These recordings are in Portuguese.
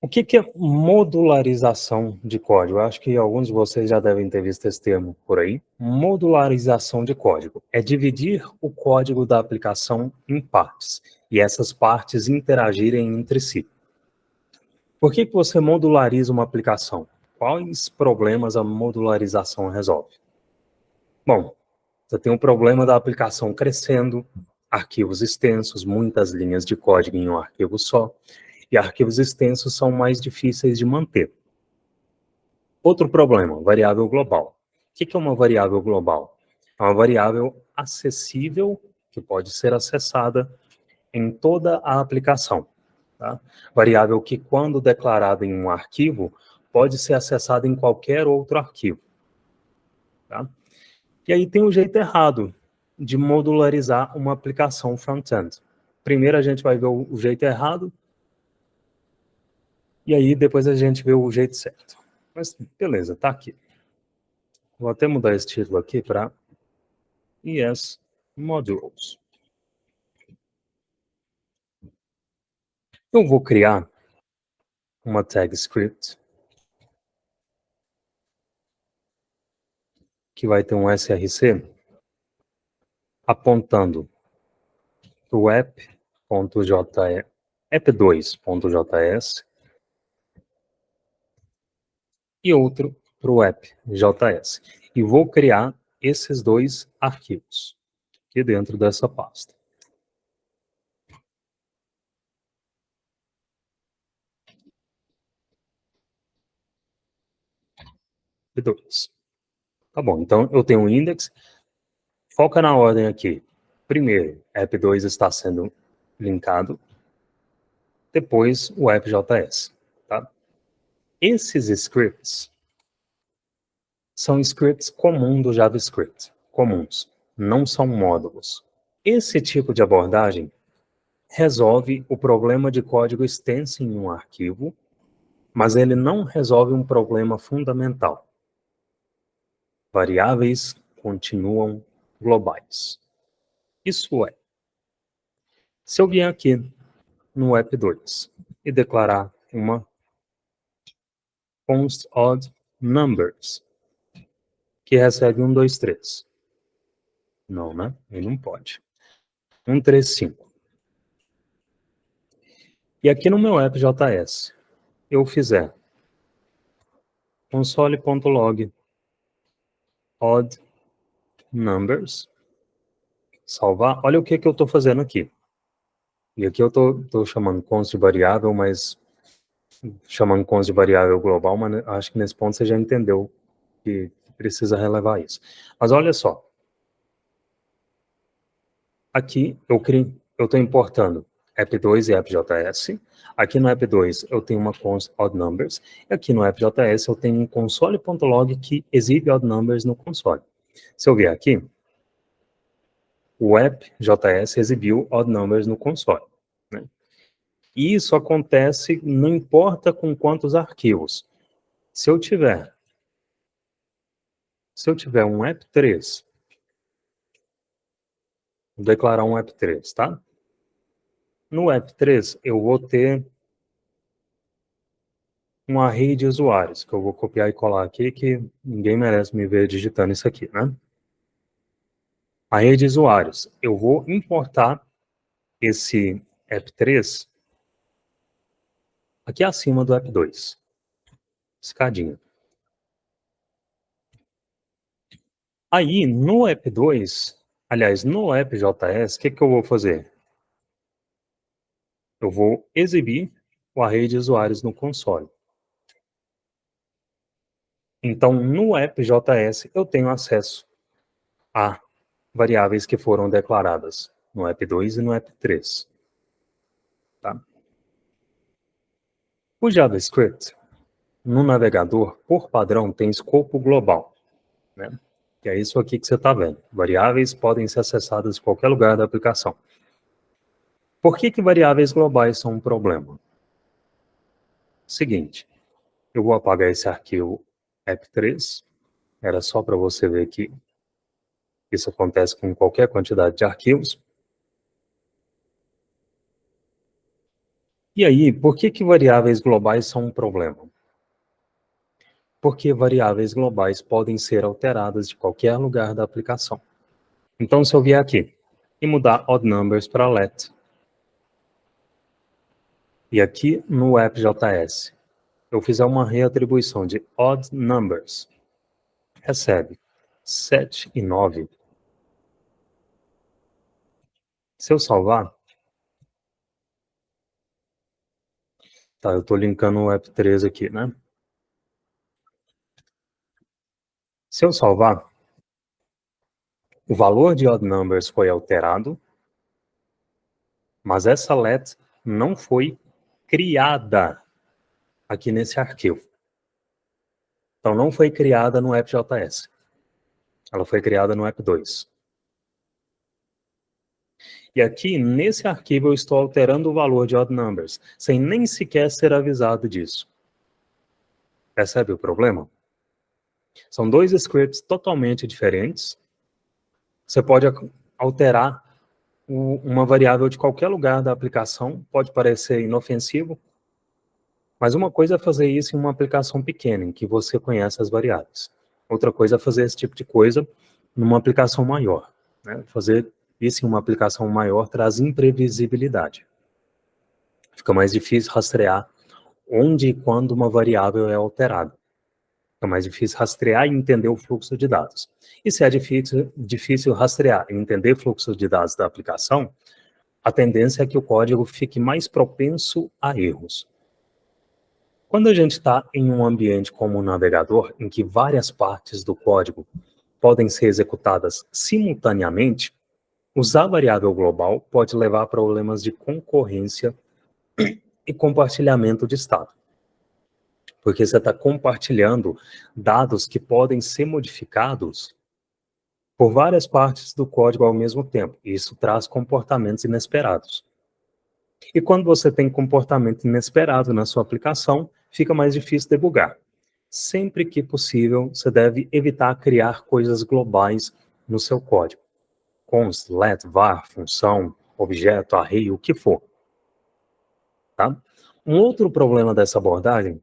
O que é modularização de código? Eu acho que alguns de vocês já devem ter visto esse termo por aí. Modularização de código é dividir o código da aplicação em partes e essas partes interagirem entre si. Por que você modulariza uma aplicação? Quais problemas a modularização resolve? Bom, você tem um problema da aplicação crescendo, arquivos extensos, muitas linhas de código em um arquivo só, e arquivos extensos são mais difíceis de manter. Outro problema, variável global. O que é uma variável global? É uma variável acessível, que pode ser acessada em toda a aplicação. Tá? Variável que, quando declarada em um arquivo, pode ser acessada em qualquer outro arquivo. Tá? E aí tem um jeito errado de modularizar uma aplicação front-end. Primeiro a gente vai ver o jeito errado, e aí depois a gente vê o jeito certo. Mas beleza, tá aqui. Vou até mudar esse título aqui para ES Modules. Eu vou criar uma tag script que vai ter um src apontando para o app2.js e outro para o app.js. E vou criar esses dois arquivos aqui dentro dessa pasta. App2. Tá bom, então eu tenho um index. Foca na ordem aqui. Primeiro, app2 está sendo linkado. Depois, o app.js. Tá? Esses scripts são scripts comuns do JavaScript. Comuns. Não são módulos. Esse tipo de abordagem resolve o problema de código extenso em um arquivo, mas ele não resolve um problema fundamental. Variáveis continuam globais. Isso é, se eu vier aqui no app2 e declarar uma const odd numbers, que recebe 1, 2, 3. Não, né? Ele não pode. 1, 3, 5. E aqui no meu app.js, eu fizer console.log odd numbers, salvar, olha o que eu estou fazendo aqui. E aqui eu estou chamando const de variável, mas chamando const de variável global, mas acho que nesse ponto você já entendeu que precisa relevar isso. Mas olha só. Aqui eu estou importando app2 e app.js. Aqui no app2 eu tenho uma const odd numbers. E aqui no app.js eu tenho um console.log que exibe odd numbers no console. Se eu vier aqui, o app.js exibiu odd numbers no console. Né? E isso acontece não importa com quantos arquivos. Se eu tiver um app3, vou declarar um app3, tá? No app3 eu vou ter um array de usuários, que eu vou copiar e colar aqui, que ninguém merece me ver digitando isso aqui, né? Array de usuários. Eu vou importar esse app3 aqui acima do app2. Escadinha. Aí, no app2, aliás, no app.js, o que eu vou fazer? Eu vou exibir o array de usuários no console. Então, no app.js, eu tenho acesso a variáveis que foram declaradas no app2 e no app3. Tá? O JavaScript, no navegador, por padrão, tem escopo global. Né? Que é isso aqui que você está vendo. Variáveis podem ser acessadas em qualquer lugar da aplicação. Por que variáveis globais são um problema? Seguinte, eu vou apagar esse arquivo app3. Era só para você ver que isso acontece com qualquer quantidade de arquivos. E aí, por que variáveis globais são um problema? Porque variáveis globais podem ser alteradas de qualquer lugar da aplicação. Então, se eu vier aqui e mudar odd numbers para let, e aqui no AppJS eu fizer uma reatribuição de odd numbers, recebe 7 e 9. Se eu salvar, tá, eu estou linkando o app3 aqui, né? Se eu salvar, o valor de odd numbers foi alterado, mas essa let não foi criada aqui nesse arquivo. Então, não foi criada no AppJS. Ela foi criada no app2. E aqui, nesse arquivo, eu estou alterando o valor de odd numbers, sem nem sequer ser avisado disso. Percebe o problema? São dois scripts totalmente diferentes. Você pode alterar uma variável de qualquer lugar da aplicação, pode parecer inofensivo, mas uma coisa é fazer isso em uma aplicação pequena, em que você conhece as variáveis. Outra coisa é fazer esse tipo de coisa numa aplicação maior, né? Fazer isso em uma aplicação maior traz imprevisibilidade. Fica mais difícil rastrear onde e quando uma variável é alterada. Fica mais difícil rastrear e entender o fluxo de dados. E se é difícil rastrear e entender o fluxo de dados da aplicação, a tendência é que o código fique mais propenso a erros. Quando a gente está em um ambiente como um navegador, em que várias partes do código podem ser executadas simultaneamente, usar variável global pode levar a problemas de concorrência e compartilhamento de estado. Porque você está compartilhando dados que podem ser modificados por várias partes do código ao mesmo tempo. E isso traz comportamentos inesperados. E quando você tem comportamento inesperado na sua aplicação, fica mais difícil debugar. Sempre que possível, você deve evitar criar coisas globais no seu código. Const, let, var, função, objeto, array, o que for. Tá? Um outro problema dessa abordagem,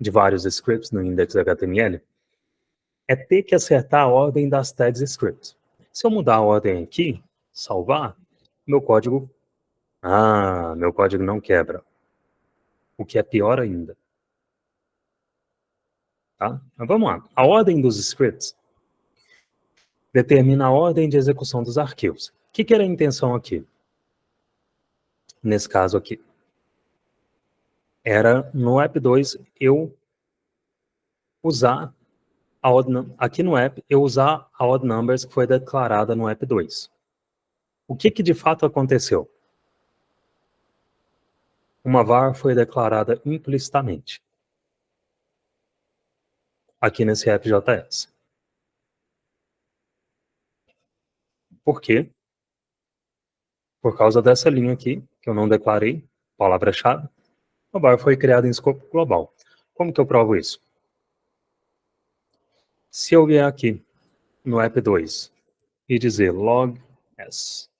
de vários scripts no index.html, é ter que acertar a ordem das tags scripts. Se eu mudar a ordem aqui, salvar, meu código não quebra. O que é pior ainda. Tá? Mas vamos lá. A ordem dos scripts determina a ordem de execução dos arquivos. O que era a intenção aqui? Nesse caso aqui. Era no app2 eu usar aqui no app, eu usar a odd numbers que foi declarada no app2. O que de fato aconteceu? Uma var foi declarada implicitamente aqui nesse AppJS. Por quê? Por causa dessa linha aqui, que eu não declarei, palavra-chave, a var foi criada em escopo global. Como que eu provo isso? Se eu vier aqui no app2 e dizer log s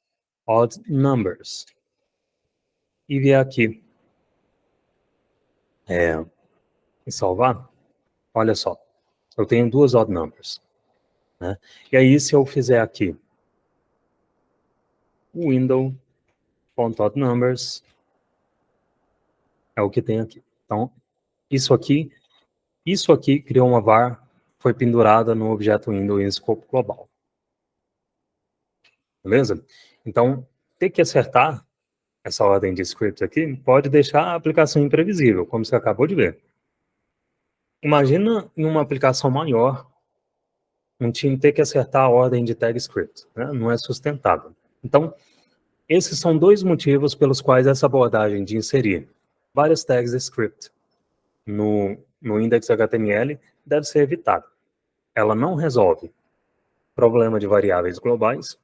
odd numbers e vier aqui e salvar, olha só, eu tenho duas odd numbers, né? E aí se eu fizer aqui window.oddNumbers é o que tem aqui. Então, isso aqui criou uma var, foi pendurada no objeto window em escopo global. Beleza? Então, ter que acertar essa ordem de scripts aqui pode deixar a aplicação imprevisível, como você acabou de ver. Imagina em uma aplicação maior, um time ter que acertar a ordem de tag script, né? Não é sustentável. Então, esses são dois motivos pelos quais essa abordagem de inserir várias tags script no index.html deve ser evitada. Ela não resolve problema de variáveis globais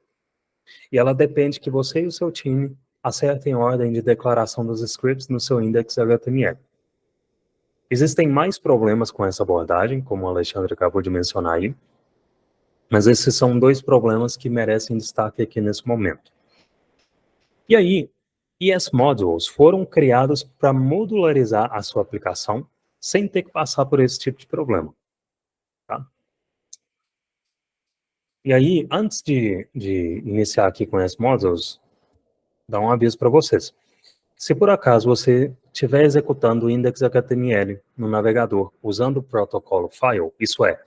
e ela depende que você e o seu time acertem a ordem de declaração dos scripts no seu index.html. Existem mais problemas com essa abordagem, como o Alexandre acabou de mencionar aí, mas esses são dois problemas que merecem destaque aqui nesse momento. E aí, ES Modules foram criados para modularizar a sua aplicação sem ter que passar por esse tipo de problema. Tá? E aí, antes de iniciar aqui com ES Modules, dar um aviso para vocês. Se por acaso você estiver executando o index.html no navegador usando o protocolo file, isso é,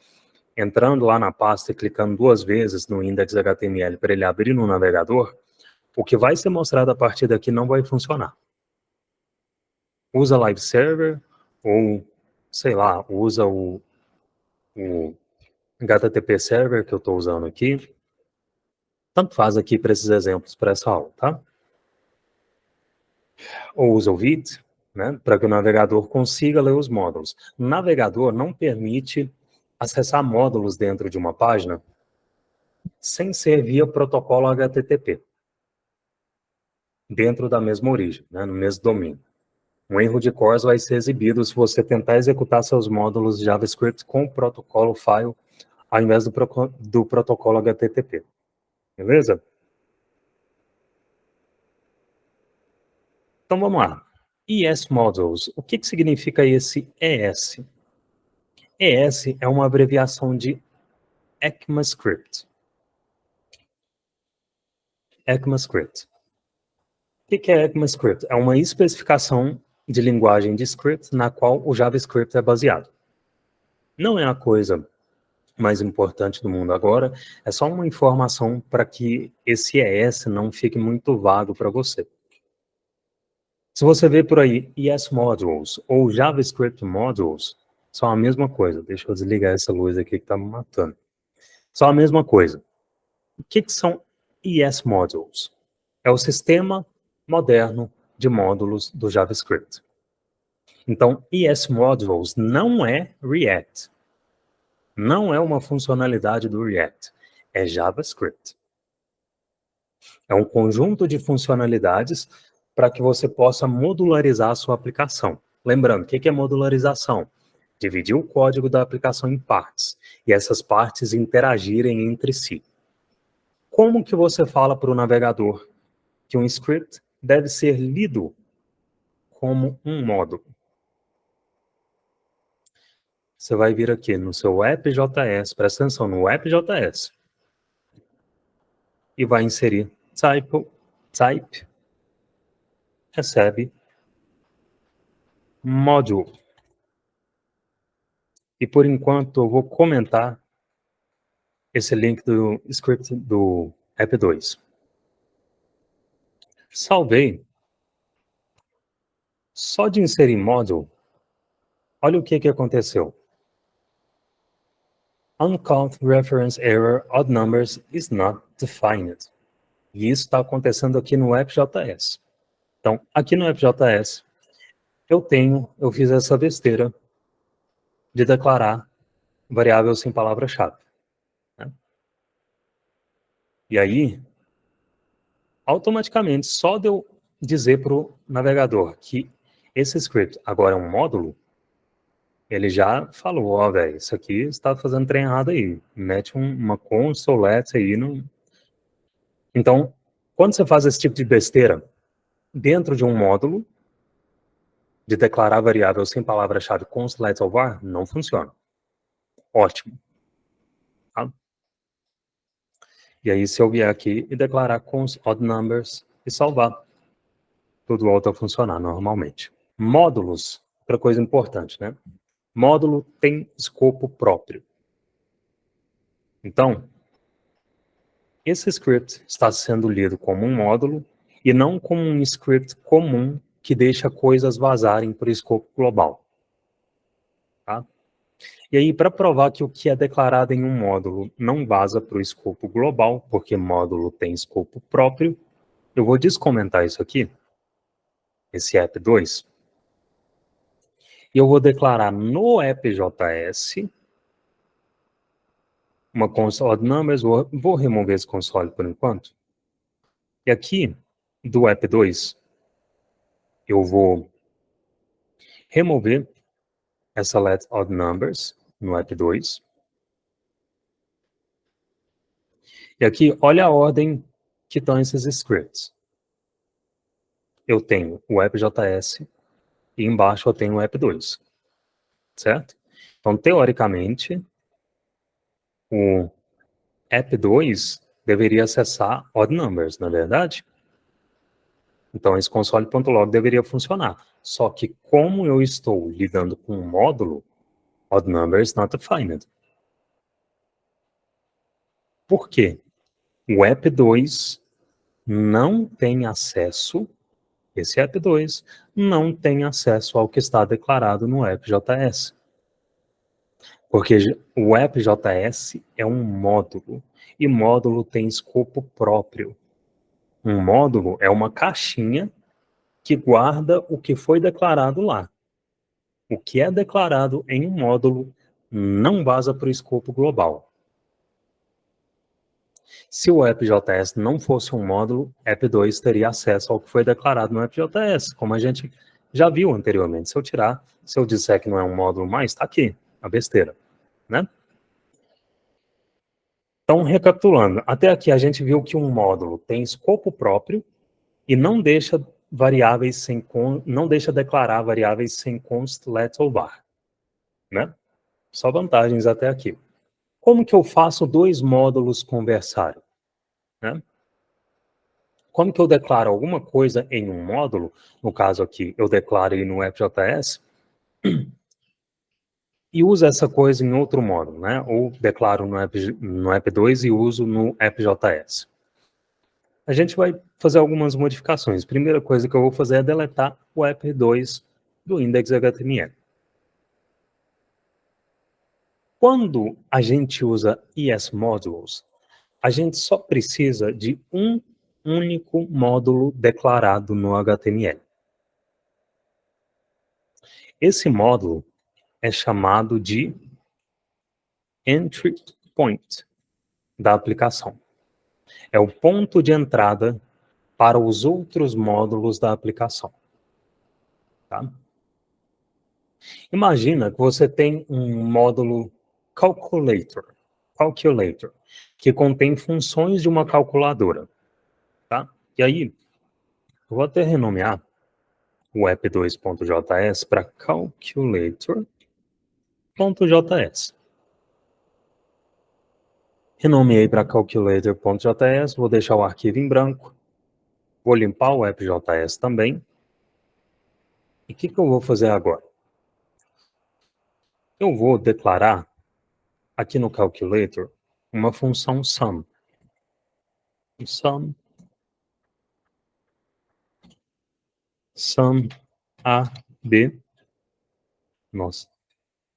entrando lá na pasta e clicando 2 vezes no index.html para ele abrir no navegador, o que vai ser mostrado a partir daqui não vai funcionar. Usa Live Server ou, sei lá, usa o HTTP Server que eu estou usando aqui. Tanto faz aqui para esses exemplos para essa aula, tá? Ou usa o Vite, né, para que o navegador consiga ler os módulos. O navegador não permite acessar módulos dentro de uma página sem ser via protocolo HTTP, dentro da mesma origem, né, no mesmo domínio. Um erro de CORS vai ser exibido se você tentar executar seus módulos de JavaScript com o protocolo file, ao invés do protocolo HTTP. Beleza? Então vamos lá. ES Modules. O que significa esse ES? ES é uma abreviação de ECMAScript. ECMAScript. O que é ECMAScript? É uma especificação de linguagem de script na qual o JavaScript é baseado. Não é a coisa mais importante do mundo agora, é só uma informação para que esse ES não fique muito vago para você. Se você vê por aí ES Modules ou JavaScript Modules, são a mesma coisa. Deixa eu desligar essa luz aqui que está me matando. São a mesma coisa. O que são ES Modules? É o sistema moderno de módulos do JavaScript. Então, ES Modules não é React. Não é uma funcionalidade do React. É JavaScript. É um conjunto de funcionalidades para que você possa modularizar a sua aplicação. Lembrando, o que é modularização? Dividir o código da aplicação em partes e essas partes interagirem entre si. Como que você fala para o navegador que um script deve ser lido como um módulo? Você vai vir aqui no seu app.js, presta atenção no app.js, e vai inserir type recebe module. E por enquanto eu vou comentar esse link do script do app2. Salvei. Só de inserir module, olha o que aconteceu. Uncount reference error odd numbers is not defined. E isso está acontecendo aqui no app.js. Então, aqui no app.js, eu fiz essa besteira de declarar variável sem palavra-chave. Né? E aí, automaticamente, só de eu dizer para o navegador que esse script agora é um módulo, ele já falou, ó, velho, isso aqui você está fazendo trem errado aí. Mete uma consolette aí. No... Então, quando você faz esse tipo de besteira dentro de um módulo, de declarar variável sem palavra-chave consolette ou var, não funciona. Ótimo. Tá? E aí, se eu vier aqui e declarar cons odd numbers e salvar, tudo volta a funcionar normalmente. Módulos, outra coisa importante, né? Módulo tem escopo próprio. Então, esse script está sendo lido como um módulo e não como um script comum que deixa coisas vazarem para o escopo global. Tá? E aí, para provar que o que é declarado em um módulo não vaza para o escopo global, porque módulo tem escopo próprio, eu vou descomentar isso aqui, esse app2, e eu vou declarar no app.js uma console odd numbers, vou remover esse console por enquanto. E aqui, do app2, eu vou remover essa let odd numbers no app2. E aqui, olha a ordem que estão esses scripts. eu tenho o app.js e embaixo eu tenho o app2, certo? Então, teoricamente, o app2 deveria acessar odd numbers, não é verdade? Então, esse console.log deveria funcionar. Só que como eu estou lidando com um módulo, odd numbers not defined. Por quê? O app2 não tem acesso, esse app2 não tem acesso ao que está declarado no app.js. Porque o app.js é um módulo, e módulo tem escopo próprio. Um módulo é uma caixinha que guarda o que foi declarado lá. O que é declarado em um módulo não vaza para o escopo global. Se o app.js não fosse um módulo, app2 teria acesso ao que foi declarado no app.js, como a gente já viu anteriormente. Se eu disser que não é um módulo mais, está aqui, a besteira, né? Então, recapitulando, até aqui a gente viu que um módulo tem escopo próprio e não deixa não deixa declarar variáveis sem const, let ou var, né? Só vantagens até aqui. Como que eu faço dois módulos conversarem, né? Como que eu declaro alguma coisa em um módulo, no caso aqui, eu declaro aí no app.js, e uso essa coisa em outro módulo, né? Ou declaro no app2 e uso no app.js. A gente vai fazer algumas modificações. Primeira coisa que eu vou fazer é deletar o app2 do index.html. Quando a gente usa ES-Modules, a gente só precisa de um único módulo declarado no HTML. Esse módulo é chamado de entry point da aplicação. É o ponto de entrada para os outros módulos da aplicação. Tá? Imagina que você tem um módulo calculator, que contém funções de uma calculadora. Tá? E aí, eu vou até renomear o app2.js para calculator.js. Renomeei para calculator.js, vou deixar o arquivo em branco, vou limpar o app.js também. E o que eu vou fazer agora? Eu vou declarar aqui no calculator uma função sum. Sum A, B, nossa,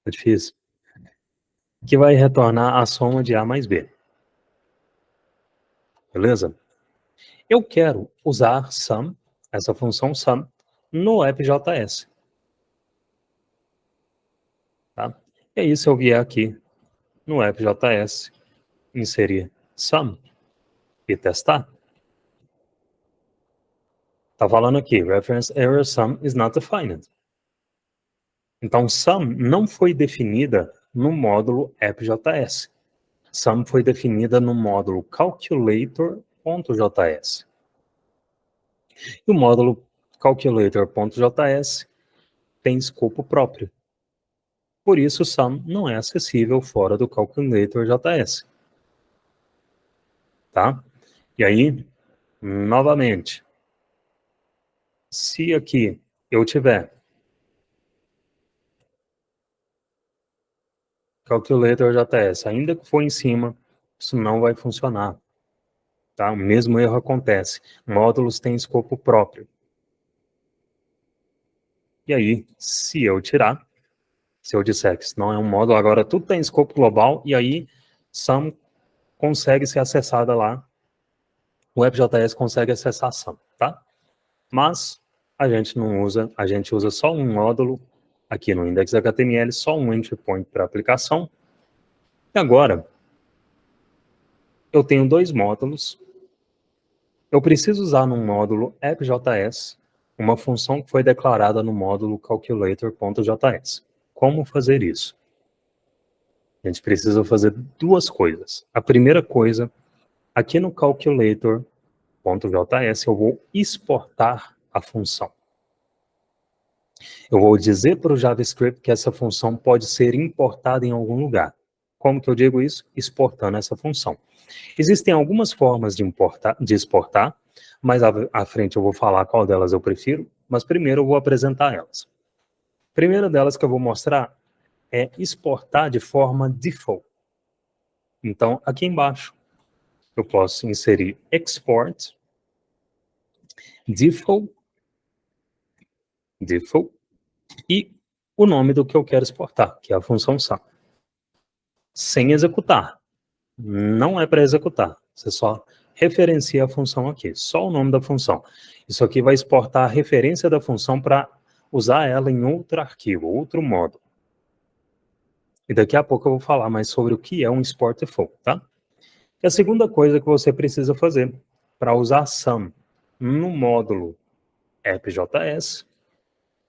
é difícil, que vai retornar a soma de A mais B. Beleza? Eu quero usar sum, essa função sum, no app.js. Tá? E aí, se eu vier aqui no app.js, inserir sum e testar, tá falando aqui, reference error sum is not defined. Então, sum não foi definida no módulo app.js. Sum foi definida no módulo calculator.js. E o módulo calculator.js tem escopo próprio. Por isso, sum não é acessível fora do calculator.js. Tá? E aí, novamente, se aqui eu tiver calculator.js, ainda que for em cima, isso não vai funcionar. Tá? O mesmo erro acontece. Módulos têm escopo próprio. E aí, se eu tirar, se eu disser que isso não é um módulo, agora tudo tem escopo global, e aí sum consegue ser acessada lá. O WebJS consegue acessar sum, tá? Mas a gente não usa, a gente usa só um módulo aqui no index.html, só um entry point para aplicação. E agora, eu tenho dois módulos. Eu preciso usar no módulo app.js uma função que foi declarada no módulo calculator.js. Como fazer isso? A gente precisa fazer duas coisas. A primeira coisa, aqui no calculator.js eu vou exportar a função. Eu vou dizer para o JavaScript que essa função pode ser importada em algum lugar. Como que eu digo isso? Exportando essa função. Existem algumas formas de exportar, mas à frente eu vou falar qual delas eu prefiro, mas primeiro eu vou apresentar elas. A primeira delas que eu vou mostrar é exportar de forma default. Então, aqui embaixo, eu posso inserir export default e o nome do que eu quero exportar, que é a função sum. Sem executar. Não é para executar. Você só referencia a função aqui, só o nome da função. Isso aqui vai exportar a referência da função para usar ela em outro arquivo, outro módulo. E daqui a pouco eu vou falar mais sobre o que é um export default, tá? E a segunda coisa que você precisa fazer para usar sum no módulo app.js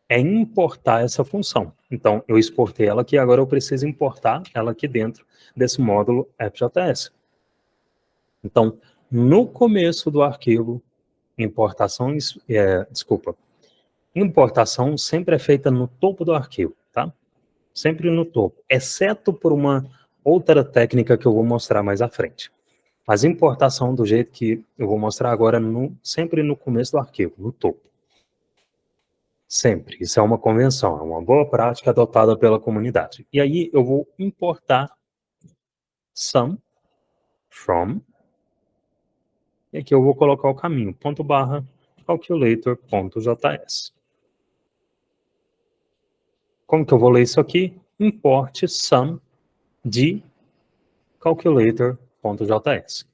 é importar essa função. Então, eu exportei ela aqui, agora eu preciso importar ela aqui dentro desse módulo app.js. Então, no começo do arquivo, importação sempre é feita no topo do arquivo, tá? Sempre no topo, exceto por uma outra técnica que eu vou mostrar mais à frente. Mas importação do jeito que eu vou mostrar agora, sempre no começo do arquivo, no topo. Sempre. Isso é uma convenção, é uma boa prática adotada pela comunidade. E aí eu vou importar sum from, e aqui eu vou colocar o caminho, ponto barra, calculator.js. Como que eu vou ler isso aqui? Import sum de calculator.js.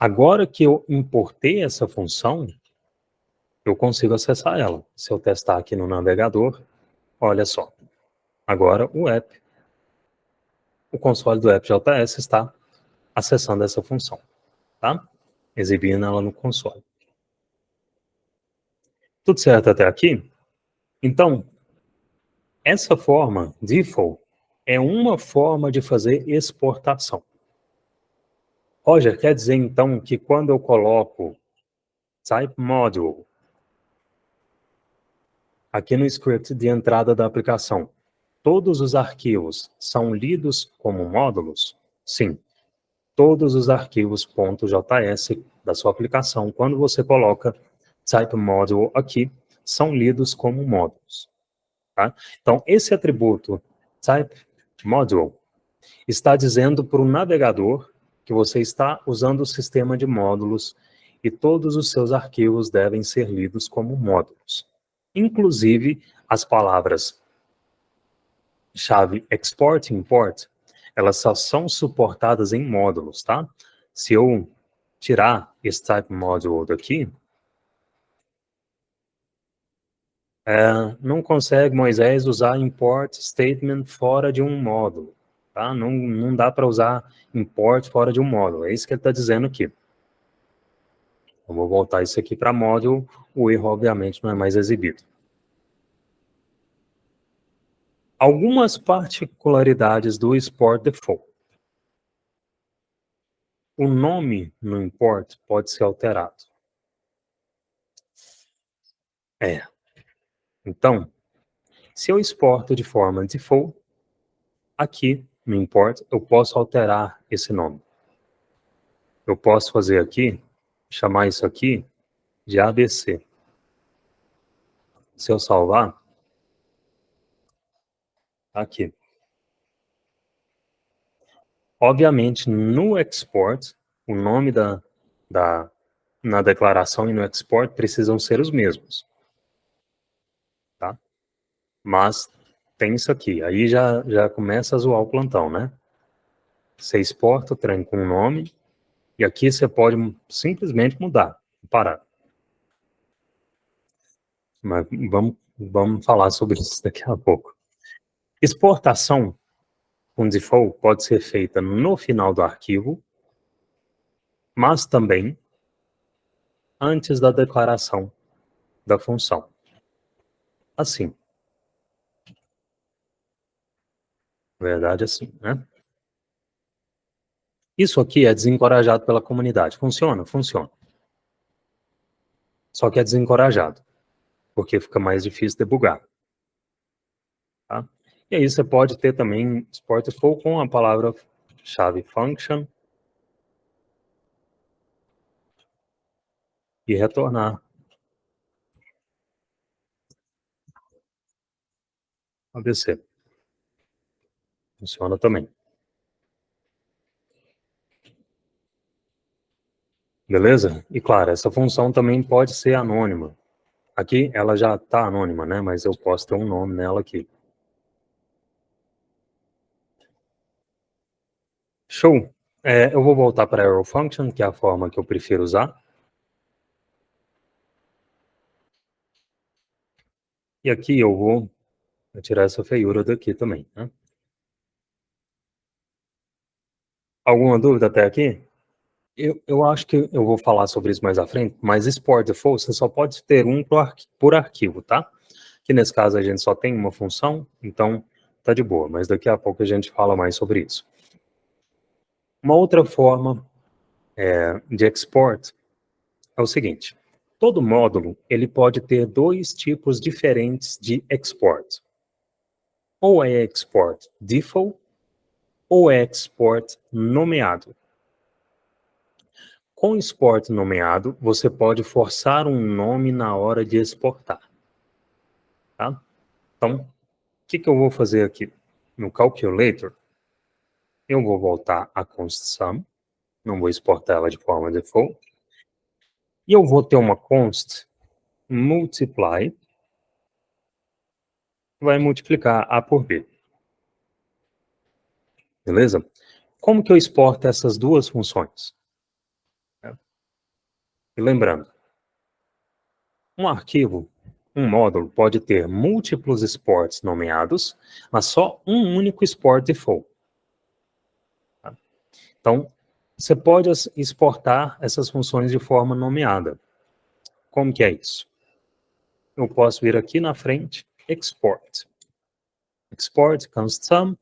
Agora que eu importei essa função, eu consigo acessar ela. Se eu testar aqui no navegador, olha só. Agora o console do app.js está acessando essa função, tá? Exibindo ela no console. Tudo certo até aqui? Então, essa forma, default, é uma forma de fazer exportação. Roger, quer dizer então que quando eu coloco type module aqui no script de entrada da aplicação, todos os arquivos são lidos como módulos? Sim. Todos os arquivos .js da sua aplicação, quando você coloca type module aqui, são lidos como módulos. Tá? Então, esse atributo type module está dizendo para o navegador que você está usando o sistema de módulos e todos os seus arquivos devem ser lidos como módulos. Inclusive, as palavras chave export e import, elas só são suportadas em módulos, tá? Se eu tirar esse type module daqui, não consegue Moisés usar import statement fora de um módulo, tá? Não dá para usar import fora de um módulo, é isso que ele está dizendo aqui. Eu vou voltar isso aqui para módulo, o erro obviamente não é mais exibido. Algumas particularidades do export default. O nome no import pode ser alterado. Então, se eu exporto de forma default, aqui no import eu posso alterar esse nome. Eu posso fazer aqui, chamar isso aqui de ABC. Se eu salvar, aqui. Obviamente, no export, o nome na declaração e no export precisam ser os mesmos. Tá? Mas tem isso aqui. Aí já começa a zoar o plantão, né? Você exporta o trem com o nome e aqui você pode simplesmente mudar, parar. Mas vamos falar sobre isso daqui a pouco. Exportação com default pode ser feita no final do arquivo, mas também antes da declaração da função. Assim. Na verdade, assim, né? Isso aqui é desencorajado pela comunidade. Funciona? Funciona. só que é desencorajado, porque fica mais difícil debugar. Tá? E aí você pode ter também Sportful com a palavra-chave function e retornar ABC. Funciona também. Beleza? E claro, essa função também pode ser anônima. Aqui ela já está anônima, né? Mas eu posso ter um nome nela aqui. Show! Eu vou voltar para a arrow function, que é a forma que eu prefiro usar. E aqui eu vou tirar essa feiura daqui também, né? Alguma dúvida até aqui? Eu acho que eu vou falar sobre isso mais à frente, mas export default você só pode ter um por arquivo, tá? Que nesse caso a gente só tem uma função, então tá de boa, mas daqui a pouco a gente fala mais sobre isso. Uma outra forma de export é o seguinte: todo módulo ele pode ter dois tipos diferentes de export. Ou é export default ou é export nomeado. Com export nomeado, você pode forçar um nome na hora de exportar. Tá? Então, o que eu vou fazer aqui? No Calculator, eu vou voltar a const sum, não vou exportar ela de forma default, e eu vou ter uma const multiply, que vai multiplicar A por B. Beleza? Como que eu exporto essas duas funções? E lembrando, um arquivo, um módulo, pode ter múltiplos exports nomeados, mas só um único export default. Tá? Então, você pode exportar essas funções de forma nomeada. Como que é isso? Eu posso vir aqui na frente, export. Export const sum,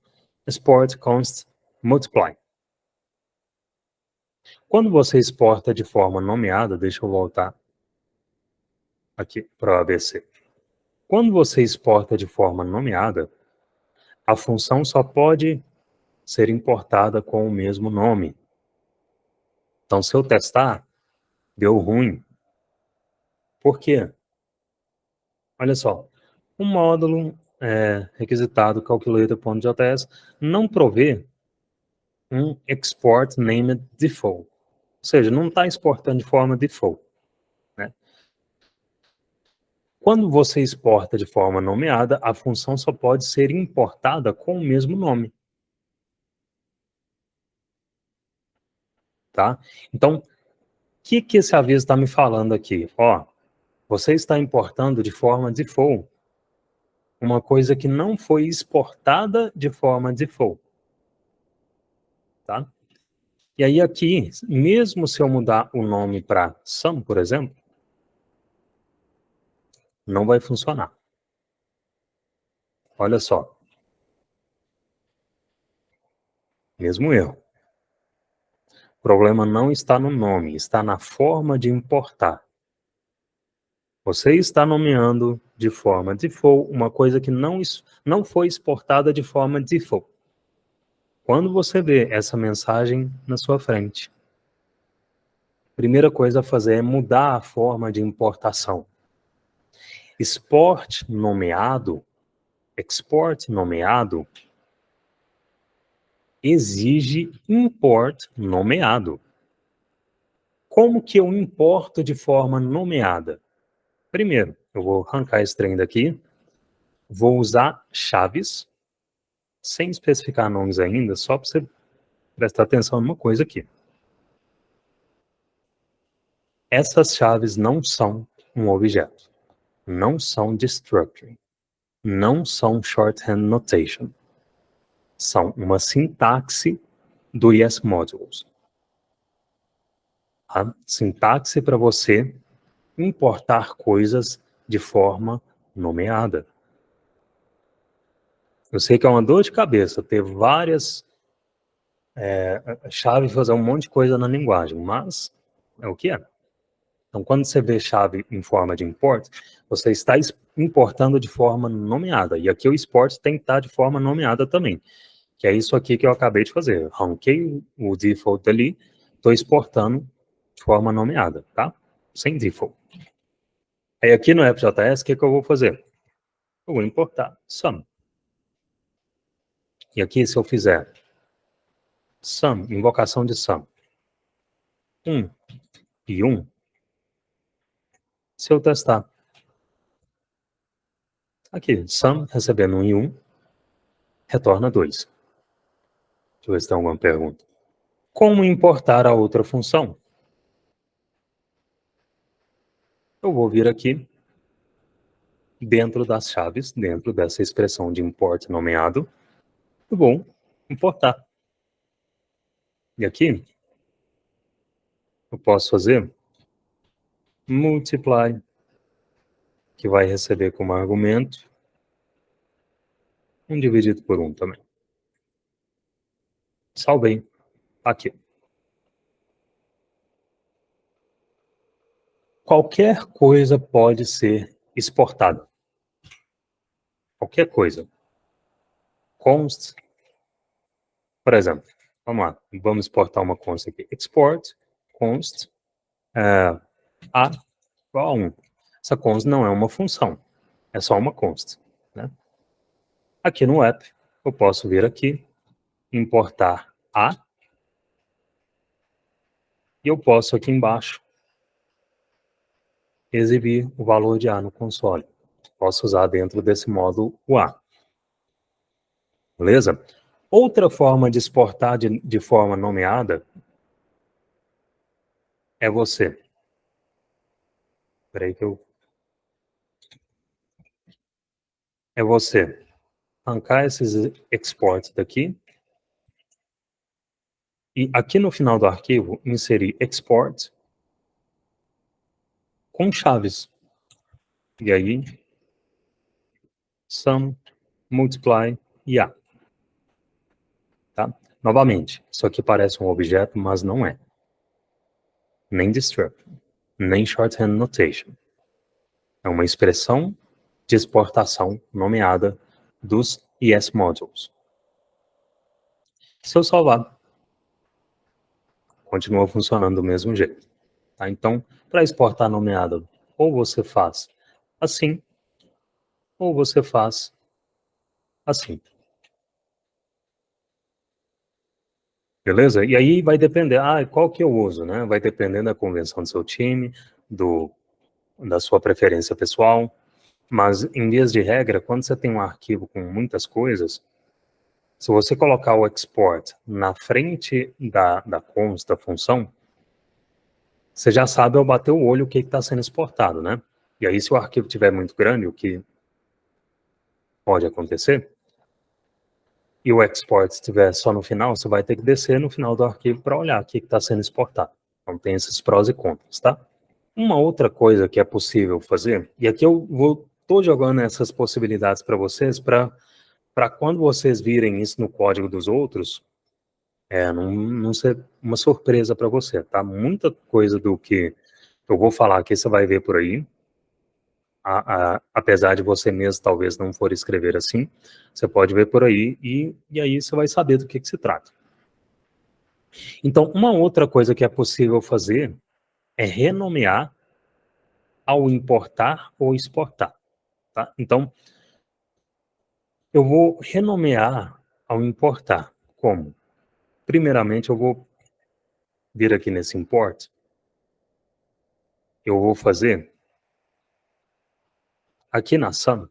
export const multiply. Quando você exporta de forma nomeada, deixa eu voltar aqui para o ABC. Quando você exporta de forma nomeada, a função só pode ser importada com o mesmo nome. Então, se eu testar, deu ruim. Por quê? Olha só, o módulo requisitado calculator.js não provê um export named default. Ou seja, não está exportando de forma default. Né? Quando você exporta de forma nomeada, a função só pode ser importada com o mesmo nome. Tá? Então, o que esse aviso está me falando aqui? Ó, você está importando de forma default uma coisa que não foi exportada de forma default. Tá? E aí aqui, mesmo se eu mudar o nome para sum, por exemplo, não vai funcionar. Olha só, mesmo erro. O problema não está no nome, está na forma de importar. Você está nomeando de forma default uma coisa que não foi exportada de forma default. Quando você vê essa mensagem na sua frente, a primeira coisa a fazer é mudar a forma de importação. Export nomeado exige import nomeado. Como que eu importo de forma nomeada? Primeiro, eu vou arrancar esse trem daqui, vou usar chaves, sem especificar nomes ainda, só para você prestar atenção numa coisa aqui. Essas chaves não são um objeto, não são destructor, não são shorthand notation. São uma sintaxe do Yes Modules. A sintaxe para você importar coisas de forma nomeada. Eu sei que é uma dor de cabeça ter várias chaves, fazer um monte de coisa na linguagem, mas é o que é. Então, quando você vê chave em forma de import, você está importando de forma nomeada. E aqui o export tem que estar de forma nomeada também. Que é isso aqui que eu acabei de fazer. Arranquei o default ali, estou exportando de forma nomeada, tá? Sem default. Aí aqui no app.js, o que eu vou fazer? Eu vou importar sum. E aqui, se eu fizer sum, invocação de sum, 1 e 1, se eu testar, aqui, sum recebendo 1 e 1, retorna 2. Deixa eu ver se tem alguma pergunta. Como importar a outra função? Eu vou vir aqui, dentro das chaves, dentro dessa expressão de import nomeado, eu vou importar. E aqui, eu posso fazer multiply, que vai receber como argumento 1 dividido por 1 também. Salvei. Aqui. Qualquer coisa pode ser exportada. Qualquer coisa. Const, por exemplo, vamos lá, vamos exportar uma const aqui. Export const a igual a 1. Essa const não é uma função, é só uma const. Né? Aqui no app, eu posso vir aqui, importar a, e eu posso aqui embaixo exibir o valor de a no console. Posso usar dentro desse módulo o a. Beleza? Outra forma de exportar de forma nomeada é você. Espera aí que eu... É você arrancar esses exports daqui e aqui no final do arquivo inserir export com chaves. E aí, sum, multiply e a. Tá? Novamente, isso aqui parece um objeto, mas não é. Nem destruct, nem shorthand notation. É uma expressão de exportação nomeada dos ES modules. Se eu salvar, continua funcionando do mesmo jeito. Tá? Então, para exportar nomeado, ou você faz assim, ou você faz assim. Beleza? E aí vai depender, qual que eu uso, né? Vai depender da convenção do seu time, da sua preferência pessoal, mas em vias de regra, quando você tem um arquivo com muitas coisas, se você colocar o export na frente da const, da função, você já sabe ao bater o olho o que está sendo exportado, né? E aí, se o arquivo estiver muito grande, o que pode acontecer, e o export estiver só no final, você vai ter que descer no final do arquivo para olhar o que está sendo exportado. Então, tem esses prós e contras, tá? Uma outra coisa que é possível fazer, e aqui eu estou jogando essas possibilidades para vocês, para quando vocês virem isso no código dos outros, não ser uma surpresa para você, tá? Muita coisa do que eu vou falar aqui você vai ver por aí, apesar de você mesmo talvez não for escrever assim, você pode ver por aí e aí você vai saber do que se trata. Então, uma outra coisa que é possível fazer é renomear ao importar ou exportar. Tá? Então, eu vou renomear ao importar. Como? Primeiramente, eu vou vir aqui nesse import, eu vou fazer, aqui na sum,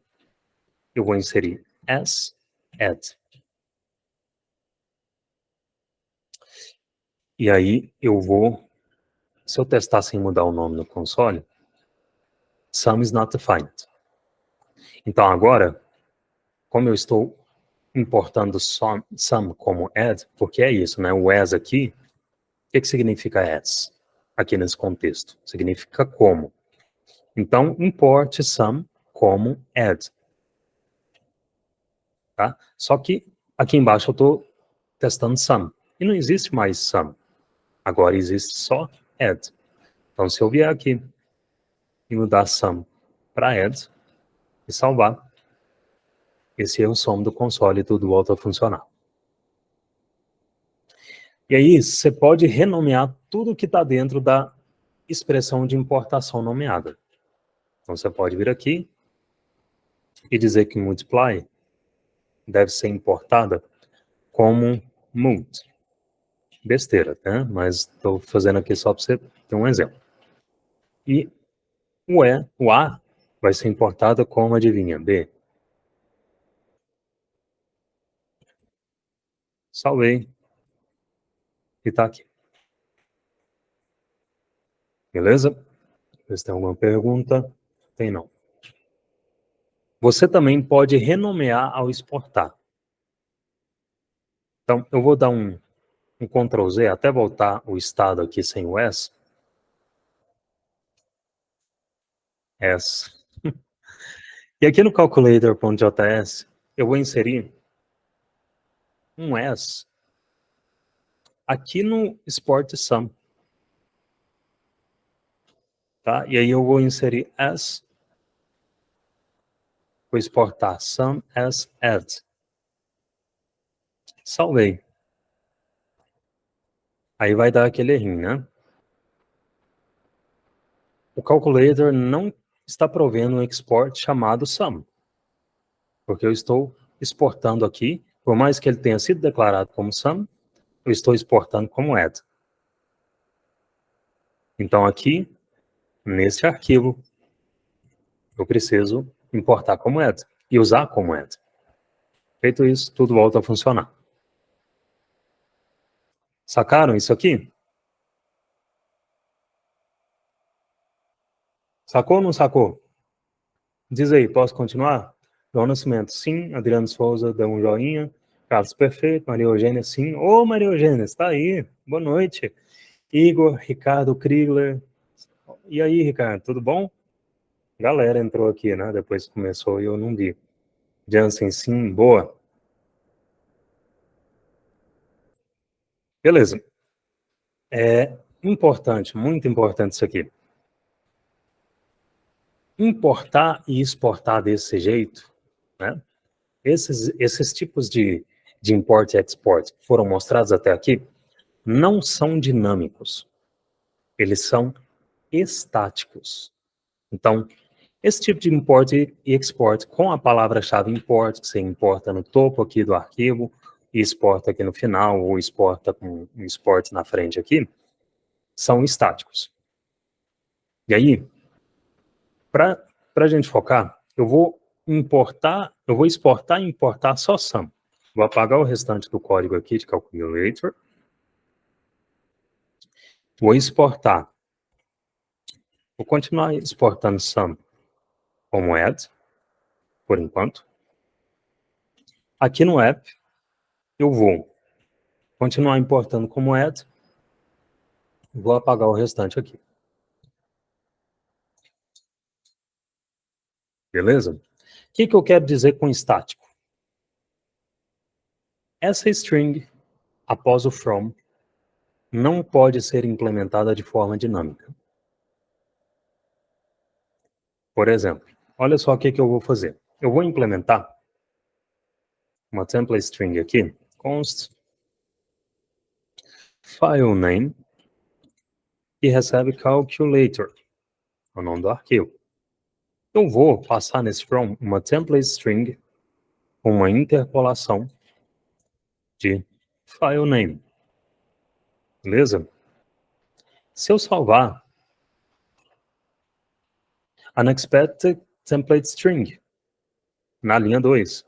eu vou inserir as add. E aí eu vou, se eu testar sem mudar o nome no console, sum is not defined. Então agora, como eu estou importando sum como add, porque é isso, né? O as aqui, o que significa as? Aqui nesse contexto. Significa como. Então, import sum como add. Tá? Só que aqui embaixo eu estou testando sum. E não existe mais sum. Agora existe só add. Então, se eu vier aqui e mudar sum para add e salvar. Esse erro some do console e tudo volta a funcionar. E aí, você pode renomear tudo que está dentro da expressão de importação nomeada. Então, você pode vir aqui e dizer que multiply deve ser importada como mult. Besteira, né? Mas estou fazendo aqui só para você ter um exemplo. E o A vai ser importada como, adivinha, B. Salvei e está aqui. Beleza? Se tem alguma pergunta? Tem não. Você também pode renomear ao exportar. Então, eu vou dar um Ctrl Z até voltar o estado aqui sem o S. S. E aqui no calculator.js, eu vou inserir um S aqui no export sum. Tá? E aí eu vou inserir S, vou exportar sum as add. Salvei. Aí vai dar aquele errinho, né? O calculator não está provendo um export chamado sum, porque eu estou exportando aqui, por mais que ele tenha sido declarado como sum, eu estou exportando como add. Então aqui, nesse arquivo, eu preciso importar como add e usar como add. Feito isso, tudo volta a funcionar. Sacaram isso aqui? Sacou ou não sacou? Diz aí, posso continuar? João Nascimento, sim. Adriano Souza, deu um joinha. Carlos, perfeito. Maria Eugênia, sim. Ô, Maria Eugênia, está aí. Boa noite. Igor, Ricardo Krigler. E aí, Ricardo, tudo bom? Galera entrou aqui, né? Depois que começou e eu não vi. Jansen, sim. Boa. Beleza. É importante, muito importante isso aqui. Importar e exportar desse jeito, né? Esses tipos de import e export que foram mostrados até aqui não são dinâmicos. Eles são estáticos. Então, esse tipo de import e export com a palavra-chave import, que você importa no topo aqui do arquivo e exporta aqui no final, ou exporta com um export na frente aqui, são estáticos. E aí, para a gente focar, eu vou exportar e importar só sum. Vou apagar o restante do código aqui de calculator. Vou exportar. Vou continuar exportando sum como add, por enquanto. Aqui no app, eu vou continuar importando como add. Vou apagar o restante aqui. Beleza? O que eu quero dizer com estático? Essa string, após o from, não pode ser implementada de forma dinâmica. Por exemplo, olha só o que eu vou fazer. Eu vou implementar uma template string aqui, const file name, e recebe calculator, é o nome do arquivo. Eu vou passar nesse from uma template string com uma interpolação de file name. Beleza? Se eu salvar unexpected template string na linha 2,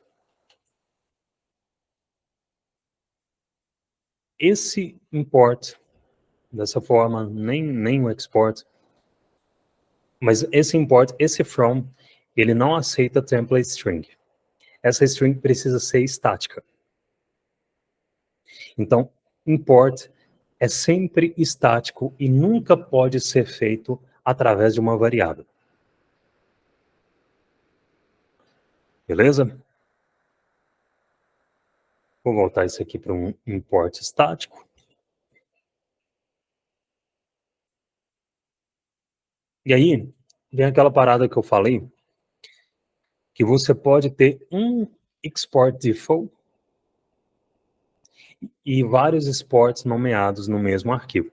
esse import, dessa forma, nem o export, mas esse import, esse from, ele não aceita template string. Essa string precisa ser estática. Então, import é sempre estático e nunca pode ser feito através de uma variável. Beleza? Vou voltar isso aqui para um import estático. E aí, vem aquela parada que eu falei, que você pode ter um export default e vários exports nomeados no mesmo arquivo.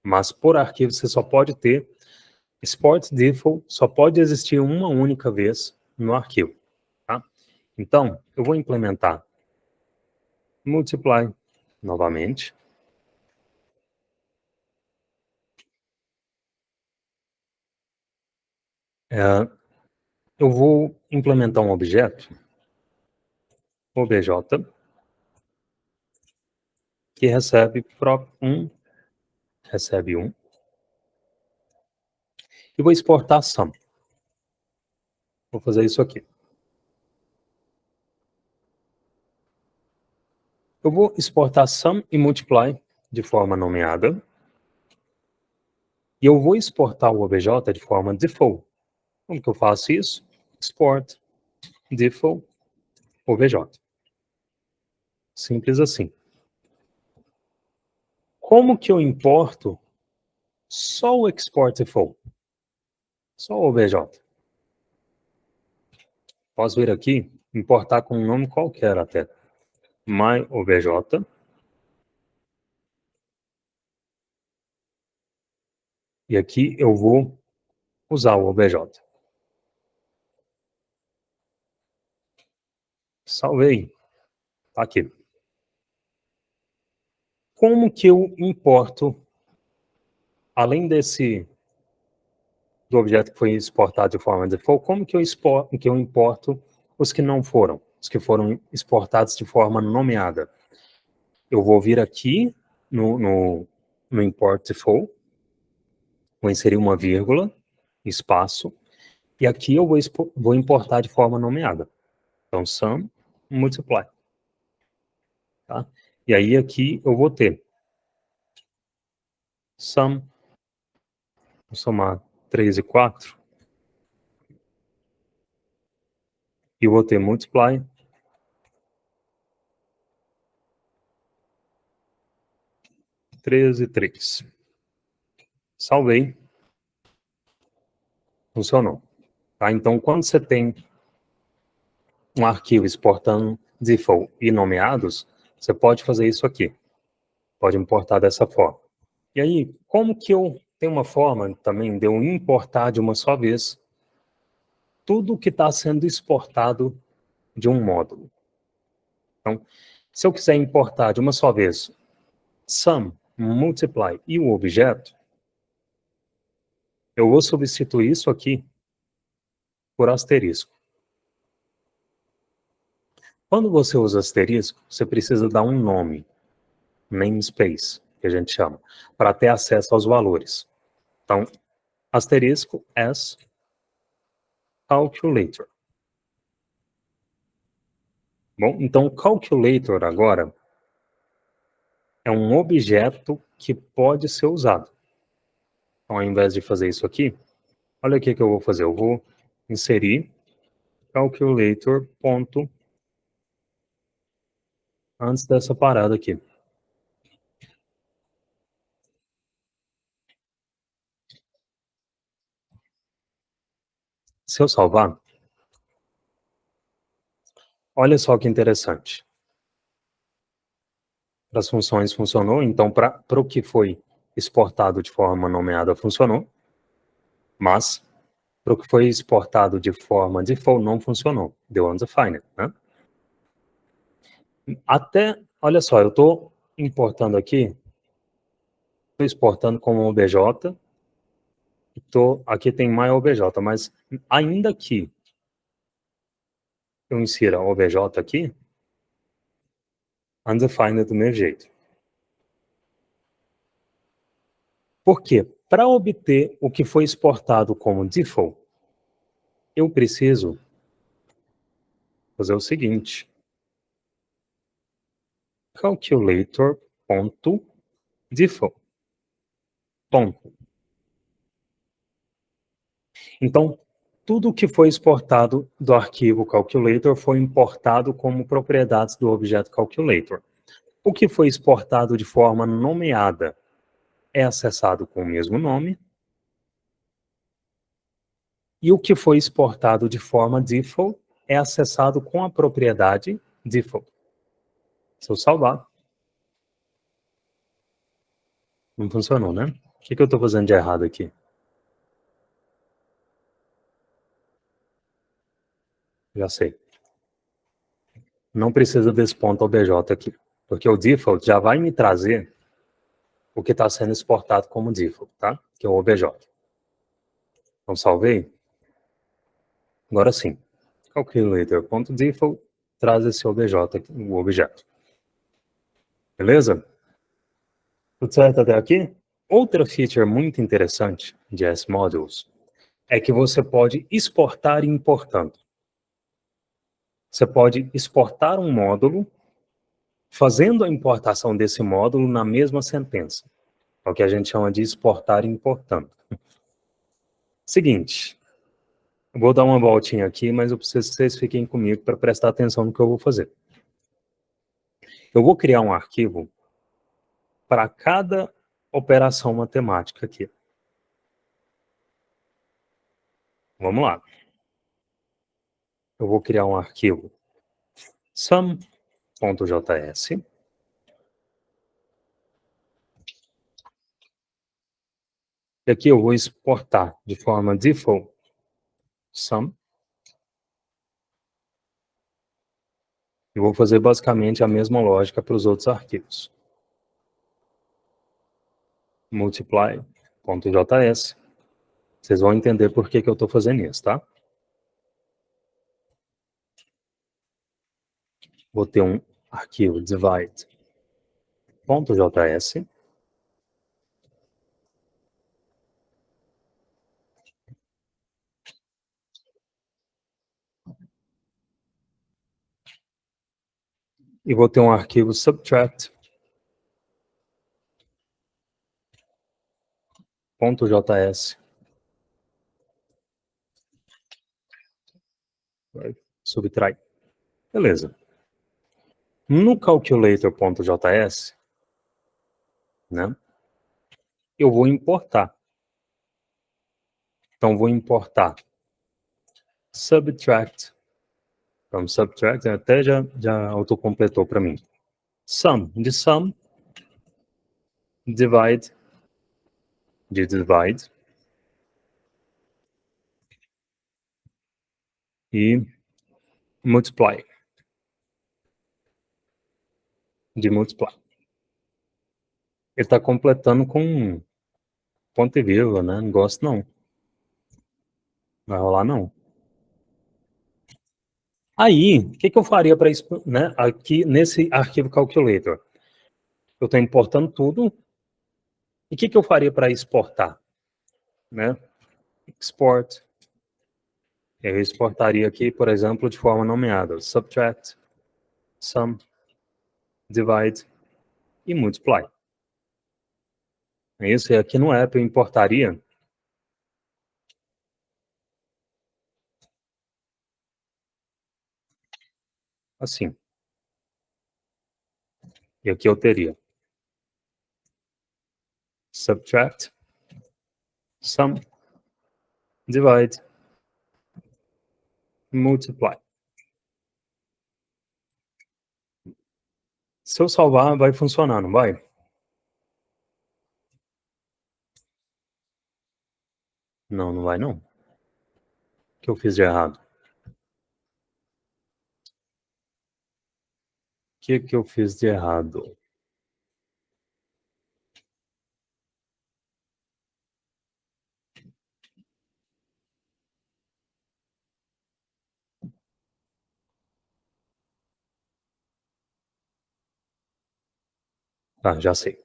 Mas por arquivo você só pode ter export default, só pode existir uma única vez no arquivo, tá? Então, eu vou implementar multiply novamente. Eu vou implementar um objeto, obj, que recebe prop1, recebe 1, e vou exportar sum. Vou fazer isso aqui. Eu vou exportar sum e multiply de forma nomeada, e eu vou exportar o obj de forma default. Como que eu faço isso? Export default obj. Simples assim. Como que eu importo só o export default? Só o obj. Posso vir aqui, importar com um nome qualquer até. myobj. E aqui eu vou usar o obj. Salvei. Tá aqui. Como que eu importo, além do objeto que foi exportado de forma default, como que eu importo os que não foram, os que foram exportados de forma nomeada? Eu vou vir aqui no import default, vou inserir uma vírgula, espaço, e aqui eu vou importar de forma nomeada. Então, sum, multiply. Tá? E aí aqui eu vou ter sum, vou somar 3 e 4, e vou ter multiply, 3 e 3. Salvei. Funcionou. Tá? Então, quando você tem um arquivo exportando default e nomeados, você pode fazer isso aqui. Pode importar dessa forma. E aí, como que eu tenho uma forma também de eu importar de uma só vez tudo que está sendo exportado de um módulo? Então, se eu quiser importar de uma só vez sum, multiply e o objeto, eu vou substituir isso aqui por asterisco. Quando você usa asterisco, você precisa dar um nome, namespace, que a gente chama, para ter acesso aos valores. Então, asterisco as calculator. Bom, então o calculator agora é um objeto que pode ser usado. Então, ao invés de fazer isso aqui, olha o que eu vou fazer. Eu vou inserir calculator ponto antes dessa parada aqui. Se eu salvar, olha só que interessante. Para as funções funcionou, então para o que foi exportado de forma nomeada funcionou, mas para o que foi exportado de forma default não funcionou, deu undefined, né? Até, olha só, eu estou importando aqui, estou exportando como obj, aqui tem myobj, mas ainda que eu insira obj aqui, undefined do meu jeito. Por quê? Para obter o que foi exportado como default, eu preciso fazer o seguinte: calculator.default. Ponto. Então, tudo que foi exportado do arquivo calculator foi importado como propriedades do objeto calculator. O que foi exportado de forma nomeada é acessado com o mesmo nome. E o que foi exportado de forma default é acessado com a propriedade default. Se eu salvar, não funcionou, né? O que eu estou fazendo de errado aqui? Já sei. Não precisa desse ponto OBJ aqui, porque o default já vai me trazer o que está sendo exportado como default, tá? Que é o OBJ. Então, salvei. Agora sim. Calculator.default traz esse OBJ aqui, o objeto. Beleza? Tudo certo até aqui? Outra feature muito interessante de S-Modules é que você pode exportar importando. Você pode exportar um módulo fazendo a importação desse módulo na mesma sentença. É o que a gente chama de exportar importando. Seguinte, eu vou dar uma voltinha aqui, mas eu preciso que vocês fiquem comigo para prestar atenção no que eu vou fazer. Eu vou criar um arquivo para cada operação matemática aqui. Vamos lá. Eu vou criar um arquivo sum.js. E aqui eu vou exportar de forma default sum. E vou fazer basicamente a mesma lógica para os outros arquivos. Multiply.js. Vocês vão entender por que eu estou fazendo isso, tá? Vou ter um arquivo divide.js. E vou ter um arquivo subtract.js. Subtrai. Beleza. No calculator.js, né, eu vou importar. Então, vou importar subtract. Então, subtract até já autocompletou para mim. Sum, de sum. Divide, de divide. E multiply, de multiply. Ele está completando com ponto e vírgula, né? Não gosto não. Vai rolar não. Aí, o que eu faria para isso, né? Aqui nesse arquivo calculator, eu estou importando tudo. E o que eu faria para exportar, né? Export. Eu exportaria aqui, por exemplo, de forma nomeada: subtract, sum, divide e multiply. É isso. E aqui no app eu importaria assim. E aqui eu teria subtract, sum, divide, multiply. Se eu salvar, vai funcionar, não vai? Não, não vai não. O que eu fiz de errado? O que eu fiz de errado? Ah, já sei.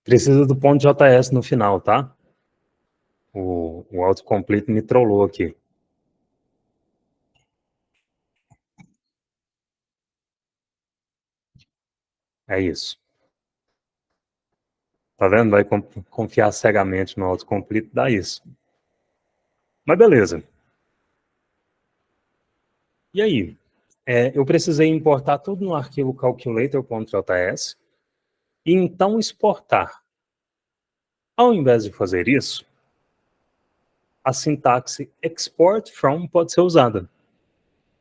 Precisa do ponto .js no final, tá? O autocomplete me trollou aqui. É isso. Tá vendo? Vai confiar cegamente no autocomplete, dá isso. Mas beleza. E aí? Eu precisei importar tudo no arquivo calculator.js e então exportar. Ao invés de fazer isso, a sintaxe export from pode ser usada.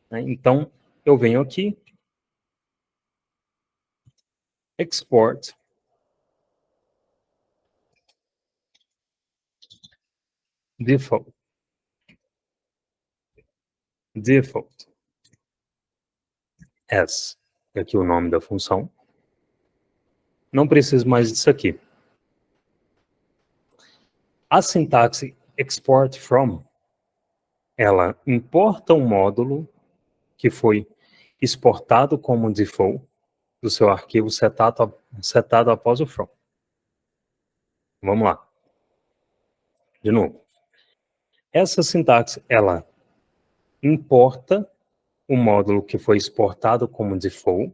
Né? Então, eu venho aqui, export default. Default as. Aqui o nome da função. Não preciso mais disso aqui. A sintaxe export from, ela importa um módulo que foi exportado como default do seu arquivo setado após o from. Vamos lá. De novo. Essa sintaxe, ela importa o módulo que foi exportado como default.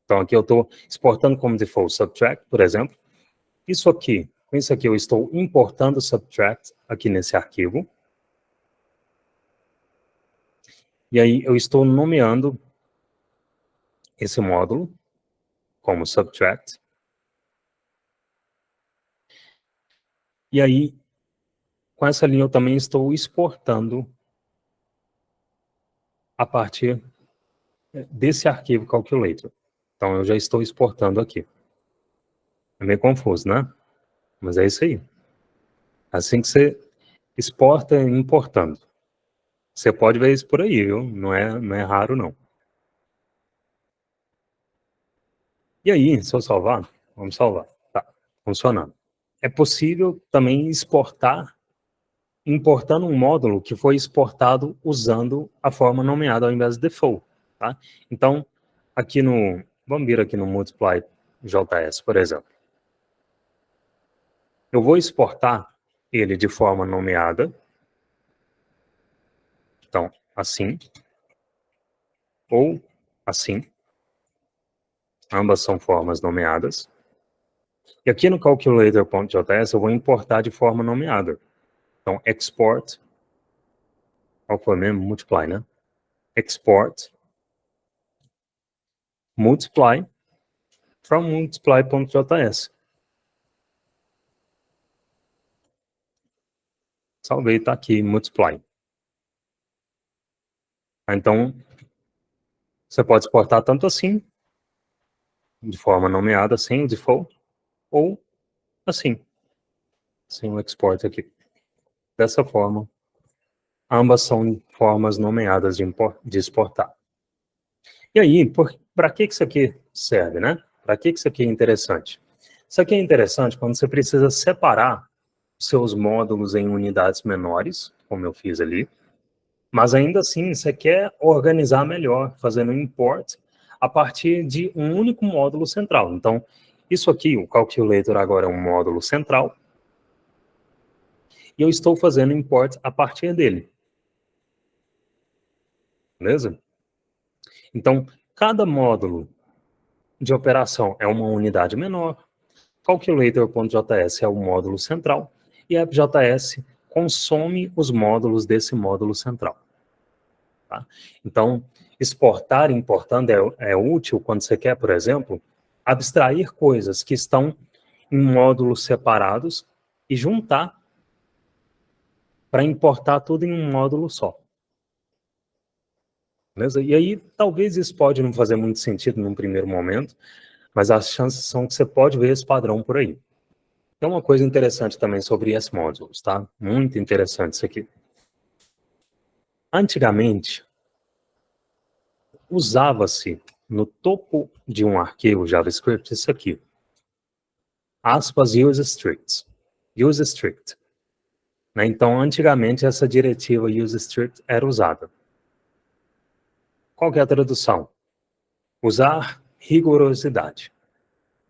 Então, aqui eu estou exportando como default subtract, por exemplo. Com isso aqui eu estou importando subtract aqui nesse arquivo. E aí eu estou nomeando esse módulo como subtract. E aí, com essa linha eu também estou exportando a partir desse arquivo calculator. Então eu já estou exportando aqui. É meio confuso, né? Mas é isso aí. Assim que você exporta importando. Você pode ver isso por aí, viu? Não é raro, não. E aí, se eu salvar, vamos salvar. Tá, funcionando. É possível também exportar, importando um módulo que foi exportado usando a forma nomeada ao invés de default. Tá? Então, vamos vir aqui no Multiply JS, por exemplo. Eu vou exportar ele de forma nomeada. Então, assim. Ou assim. Ambas são formas nomeadas. E aqui no calculator.js eu vou importar de forma nomeada. Então, export. Qual foi mesmo? Multiply, né? Export. Multiply. From multiply.js. Salvei, tá aqui, multiply. Então, você pode exportar tanto assim, de forma nomeada, sem o default, ou assim, sem o export aqui. Dessa forma, ambas são formas nomeadas de exportar. E aí, para que isso aqui serve, né? Para que isso aqui é interessante? Isso aqui é interessante quando você precisa separar seus módulos em unidades menores, como eu fiz ali, mas ainda assim você quer organizar melhor, fazendo um import a partir de um único módulo central. Então, isso aqui, o calculator agora é um módulo central, e eu estou fazendo import a partir dele. Beleza? Então, cada módulo de operação é uma unidade menor, calculator.js é o módulo central, e app.js consome os módulos desse módulo central. Tá? Então, exportar e importando é útil quando você quer, por exemplo, abstrair coisas que estão em módulos separados e juntar para importar tudo em um módulo só. Beleza? E aí, talvez isso pode não fazer muito sentido num primeiro momento, mas as chances são que você pode ver esse padrão por aí. Tem uma coisa interessante também sobre S-Modules, tá? Muito interessante isso aqui. Antigamente, usava-se no topo de um arquivo JavaScript isso aqui. Aspas useStrict. useStrict. Né? Então, antigamente, essa diretiva useStrict era usada. Qual que é a tradução? Usar rigorosidade.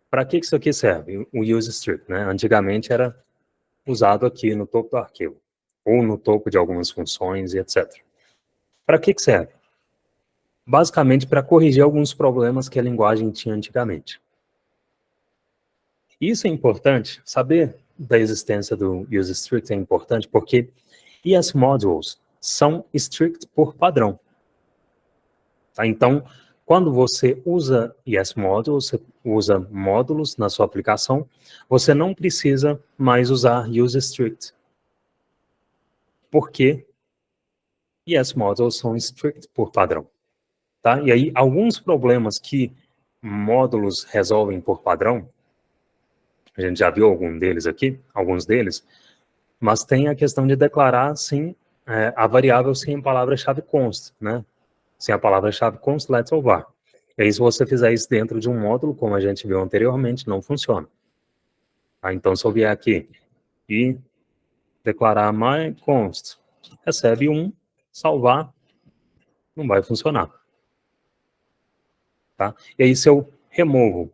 Para que isso aqui serve? O useStrict, né? Antigamente era usado aqui no topo do arquivo, ou no topo de algumas funções e etc. Para que serve? Basicamente para corrigir alguns problemas que a linguagem tinha antigamente. Isso é importante, saber da existência do useStrict é importante porque ES Modules são strict por padrão. Tá? Então, quando você usa ES Modules, você usa módulos na sua aplicação, você não precisa mais usar useStrict. porque yes models são strict por padrão, tá? E aí, alguns problemas que módulos resolvem por padrão, a gente já viu alguns deles, mas tem a questão de declarar, sim, a variável sem a palavra-chave const, né? Sem a palavra-chave const, let ou var. E aí, se você fizer isso dentro de um módulo, como a gente viu anteriormente, não funciona. Tá? Então, se eu vier aqui e declarar my const, recebe um, salvar, não vai funcionar. Tá? E aí, se eu removo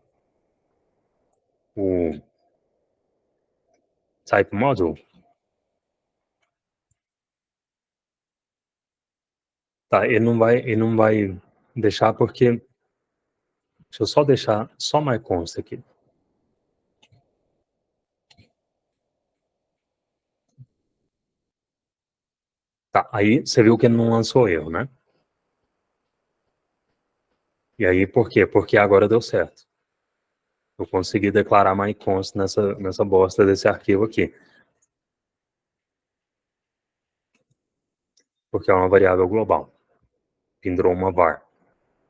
o type module, tá? Ele não vai deixar porque, deixa eu só deixar só my const aqui. Tá, aí você viu que ele não lançou erro, né? E aí, por quê? Porque agora deu certo. Eu consegui declarar my const nessa bosta desse arquivo aqui. Porque é uma variável global. Pendurou uma var,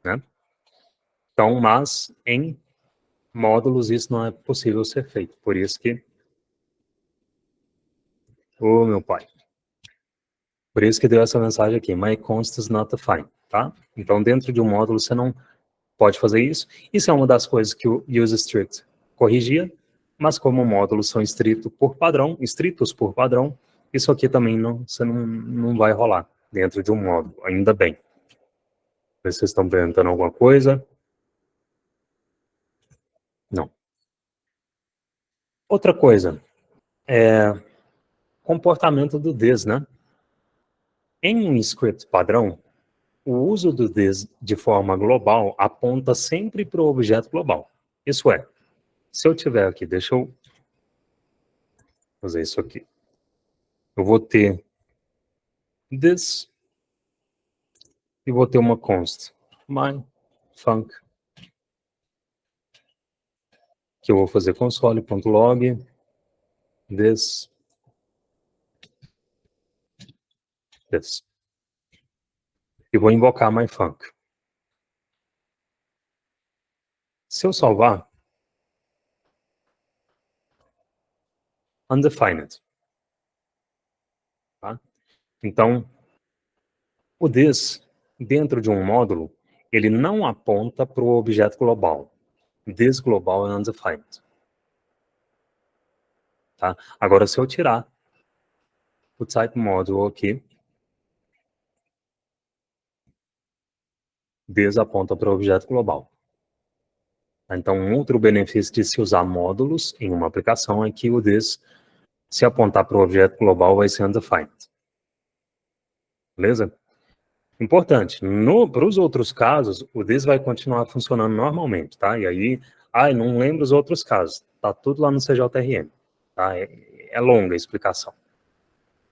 né? Então, mas em módulos isso não é possível ser feito. Por isso que... Ô, meu pai. Por isso que deu essa mensagem aqui. My const is not defined, tá? Então, dentro de um módulo, você não pode fazer isso. Isso é uma das coisas que o useStrict corrigia, mas como módulos são estritos por padrão, isso aqui também não vai rolar dentro de um módulo, ainda bem. Vocês estão perguntando alguma coisa? Não. Outra coisa, comportamento do this, né? Em um script padrão, o uso do this de forma global aponta sempre para o objeto global. Isso é, se eu tiver aqui, deixa eu fazer isso aqui. Eu vou ter this e vou ter uma const, my func, que eu vou fazer console.log this. E vou invocar my func. Se eu salvar, undefined. Tá? Então, o this, dentro de um módulo, ele não aponta para o objeto global. This global é undefined. Tá? Agora, se eu tirar o type module aqui, this aponta para o objeto global. Então, um outro benefício de se usar módulos em uma aplicação é que o this, se apontar para o objeto global, vai ser undefined. Beleza? Importante, para os outros casos, o this vai continuar funcionando normalmente, tá? E aí, não lembro os outros casos, tá tudo lá no CJRM, tá? É longa a explicação.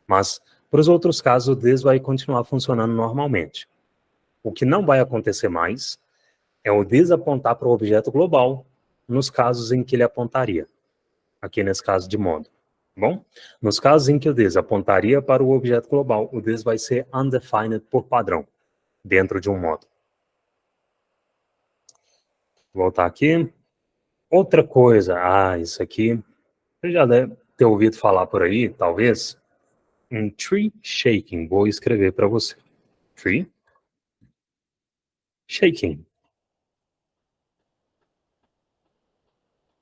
Mas, para os outros casos, o this vai continuar funcionando normalmente. O que não vai acontecer mais é o this apontar para o objeto global nos casos em que ele apontaria, aqui nesse caso de modo. Bom, nos casos em que o this apontaria para o objeto global, o this vai ser undefined por padrão, dentro de um modo. Vou voltar aqui. Outra coisa, isso aqui, você já deve ter ouvido falar por aí, talvez, um tree shaking. Vou escrever para você. Tree shaking.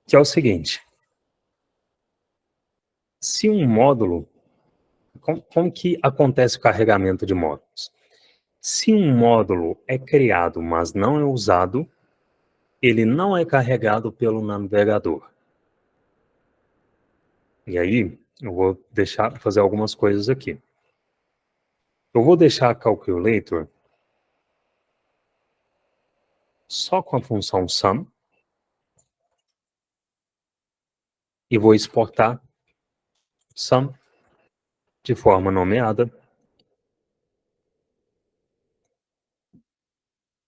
Que é o seguinte, se um módulo, como que acontece o carregamento de módulos? Se um módulo é criado, mas não é usado, ele não é carregado pelo navegador. E aí, eu vou fazer algumas coisas aqui. Eu vou deixar a calculator só com a função sum e vou exportar sum de forma nomeada.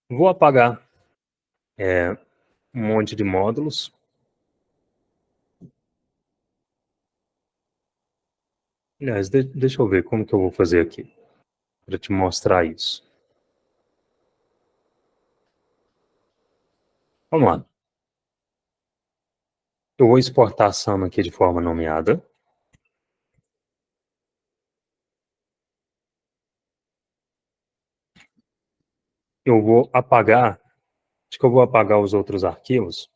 Vou apagar um monte de módulos Aliás, deixa eu ver como que eu vou fazer aqui para te mostrar isso. Vamos lá. Eu vou exportar a SAM aqui de forma nomeada. Eu vou apagar, acho que eu vou apagar os outros arquivos.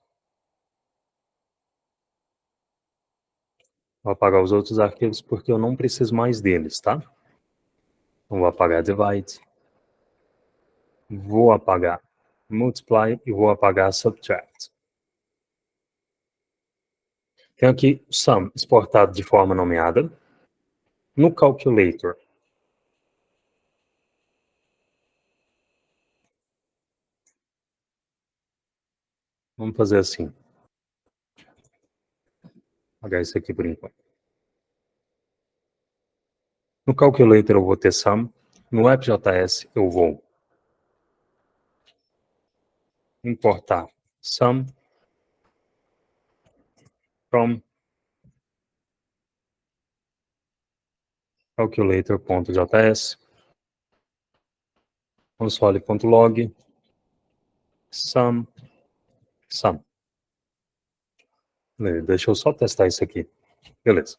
Vou apagar os outros arquivos porque eu não preciso mais deles, tá? Então, vou apagar divide, vou apagar multiply e vou apagar subtract. Tenho aqui o sum exportado de forma nomeada. No calculator, vamos fazer assim. Vou apagar isso aqui por enquanto. No calculator eu vou ter sum. No AppJS eu vou importar sum from calculator.js, console.log, sum, sum. Deixa eu só testar isso aqui. Beleza.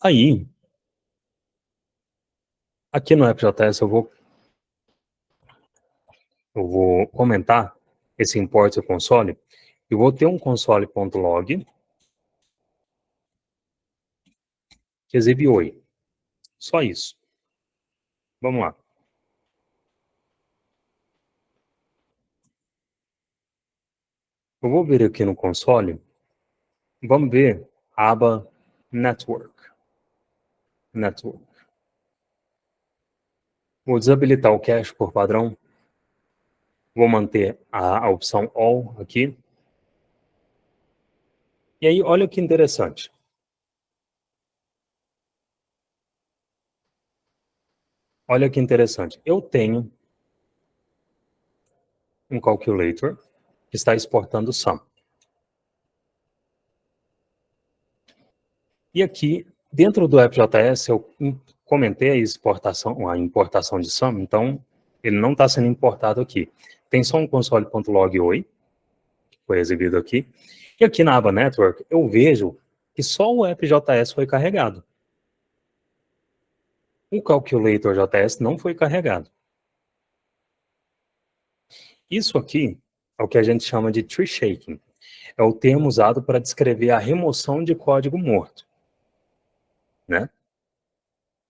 Aí, aqui no AppJS eu vou comentar esse import console e vou ter um console.log que exibe oi. Só isso. Vamos lá. Eu vou vir aqui no console. Vamos ver a aba Network. Network. Vou desabilitar o cache por padrão. Vou manter a opção All aqui. E aí, olha que interessante. Olha que interessante. Eu tenho um calculator que está exportando sum. E aqui, dentro do AppJS, eu comentei a importação de sum, então ele não está sendo importado aqui. Tem só um console.log oi, que foi exibido aqui. E aqui na aba Network, eu vejo que só o AppJS foi carregado. O Calculator JS não foi carregado. Isso aqui é o que a gente chama de tree shaking. É o termo usado para descrever a remoção de código morto, né?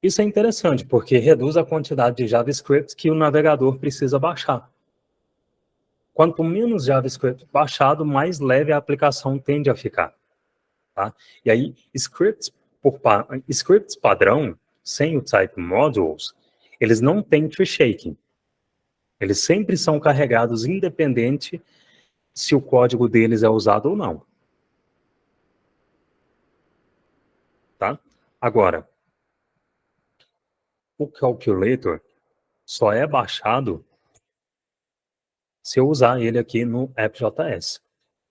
Isso é interessante, porque reduz a quantidade de JavaScript que o navegador precisa baixar. Quanto menos JavaScript baixado, mais leve a aplicação tende a ficar. Tá? E aí, scripts padrão, sem o type modules, eles não têm tree shaking. Eles sempre são carregados independente se o código deles é usado ou não. Tá? Agora, o calculator só é baixado se eu usar ele aqui no AppJS.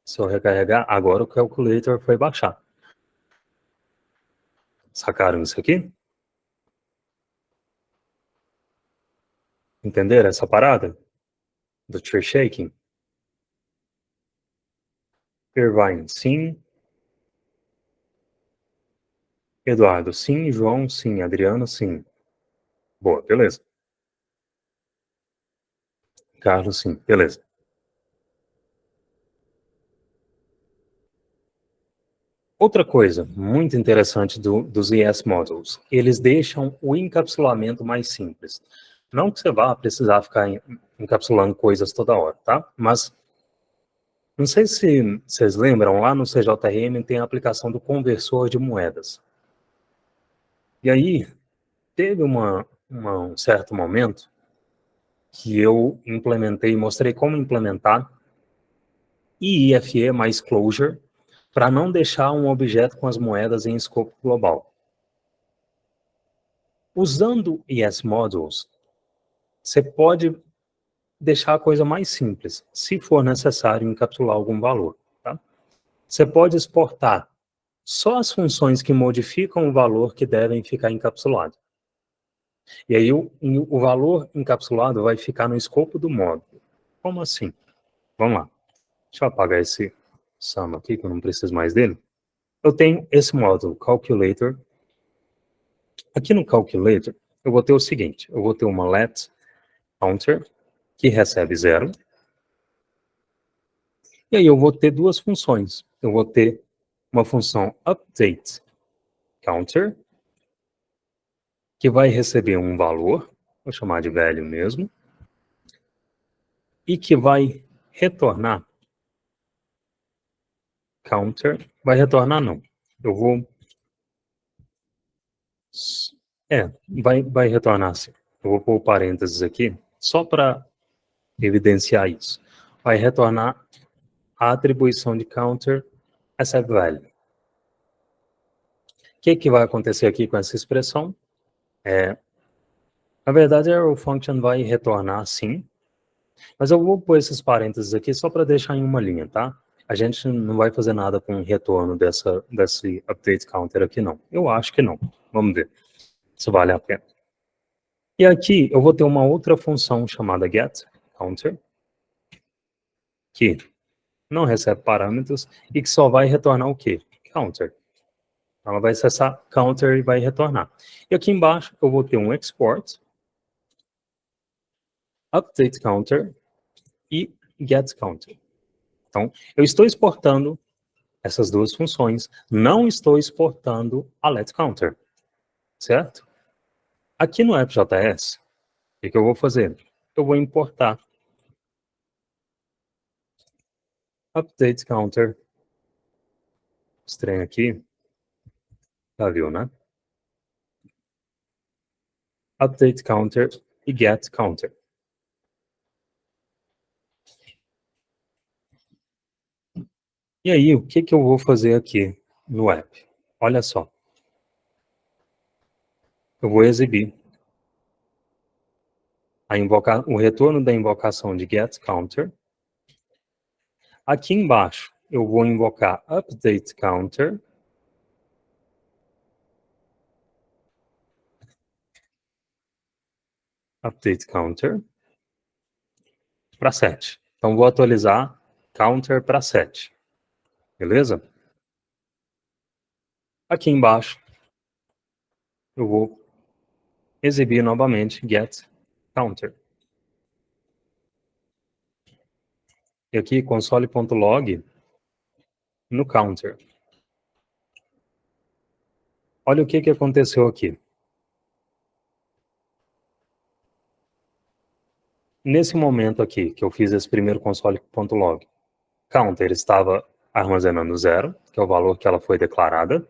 Se eu recarregar, agora o calculator foi baixar. Sacaram isso aqui? Entenderam essa parada? Do tree shaking? Irvine, sim. Eduardo, sim. João, sim. Adriano, sim. Boa, beleza. Carlos, sim. Beleza. Outra coisa muito interessante dos ES Modules, eles deixam o encapsulamento mais simples. Não que você vá precisar ficar encapsulando coisas toda hora, tá? Mas não sei se vocês lembram, lá no CJRM tem a aplicação do conversor de moedas. E aí, teve um certo momento que eu implementei, mostrei como implementar IIFE mais Closure para não deixar um objeto com as moedas em escopo global. Usando ES Modules, você pode deixar a coisa mais simples, se for necessário encapsular algum valor. Tá? Você pode exportar só as funções que modificam o valor que devem ficar encapsulado. E aí o valor encapsulado vai ficar no escopo do módulo. Como assim? Vamos lá. Deixa eu apagar esse sum aqui, que eu não preciso mais dele. Eu tenho esse módulo, calculator. Aqui no calculator, eu vou ter o seguinte. Eu vou ter uma let counter, que recebe 0. E aí eu vou ter duas funções. Eu vou ter uma função update counter, que vai receber um valor, vou chamar de velho mesmo, e que vai retornar counter, vai retornar não. Eu vou, vai retornar assim. Eu vou pôr parênteses aqui, só para evidenciar isso. Vai retornar a atribuição de counter recebe value. O que vai acontecer aqui com essa expressão? Na verdade, a arrow function vai retornar sim, mas eu vou pôr esses parênteses aqui só para deixar em uma linha, tá? A gente não vai fazer nada com o retorno desse update counter aqui, não. Eu acho que não. Vamos ver se vale a pena. E aqui eu vou ter uma outra função chamada getCounter, que não recebe parâmetros e que só vai retornar o quê? Counter. Ela vai acessar counter e vai retornar. E aqui embaixo eu vou ter um export, update counter e get counter. Então, eu estou exportando essas duas funções, não estou exportando a let counter, certo? Aqui no AppJS, o que eu vou fazer? Eu vou importar update counter, estranho aqui, já viu, né? Update counter e get counter. E aí, o que eu vou fazer aqui no app? Olha só. Eu vou exibir o retorno da invocação de getCounter. Aqui embaixo, eu vou invocar updateCounter. UpdateCounter para 7. Então, vou atualizar counter para 7. Beleza? Aqui embaixo, eu vou exibir novamente getCounter. E aqui, console.log no counter. Olha o que aconteceu aqui. Nesse momento aqui, que eu fiz esse primeiro console.log, counter estava armazenando 0, que é o valor que ela foi declarada.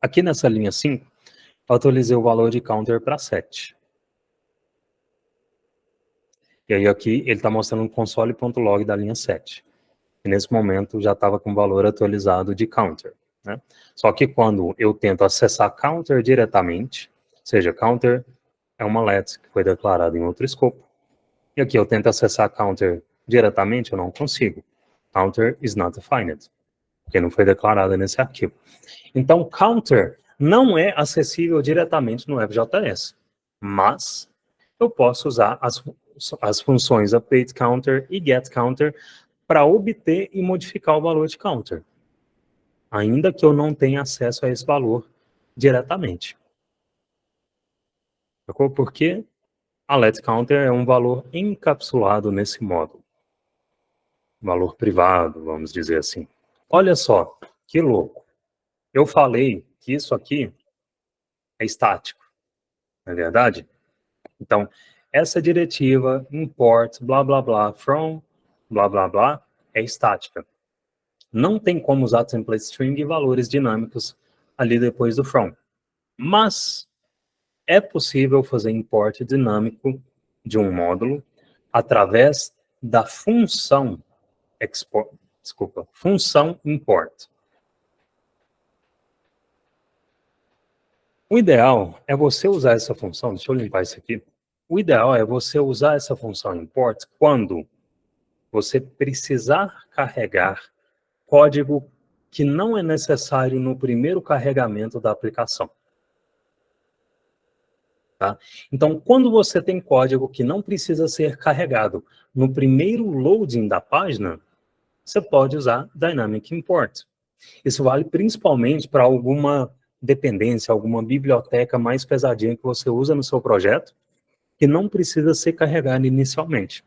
Aqui nessa linha 5, eu atualizei o valor de counter para 7. E aí aqui ele está mostrando um console.log da linha 7. E nesse momento já estava com o valor atualizado de counter. Né? Só que quando eu tento acessar counter diretamente, ou seja, counter é uma let que foi declarada em outro escopo, e aqui eu tento acessar counter diretamente, eu não consigo. Counter is not defined, porque não foi declarada nesse arquivo. Então, counter não é acessível diretamente no WebJS, mas eu posso usar as funções update counter e get counter para obter e modificar o valor de counter, ainda que eu não tenha acesso a esse valor diretamente. Porque a let counter é um valor encapsulado nesse módulo. Valor privado, vamos dizer assim. Olha só, que louco. Eu falei que isso aqui é estático, não é verdade? Então, essa diretiva import, blá, blá, blá, from, blá, blá, blá, é estática. Não tem como usar template string e valores dinâmicos ali depois do from. Mas é possível fazer import dinâmico de um módulo através da função função import. O ideal é você usar essa função, deixa eu limpar isso aqui. O ideal é você usar essa função import quando você precisar carregar código que não é necessário no primeiro carregamento da aplicação. Tá? Então, quando você tem código que não precisa ser carregado no primeiro loading da página, você pode usar Dynamic Import. Isso vale principalmente para alguma dependência, alguma biblioteca mais pesadinha que você usa no seu projeto, que não precisa ser carregada inicialmente.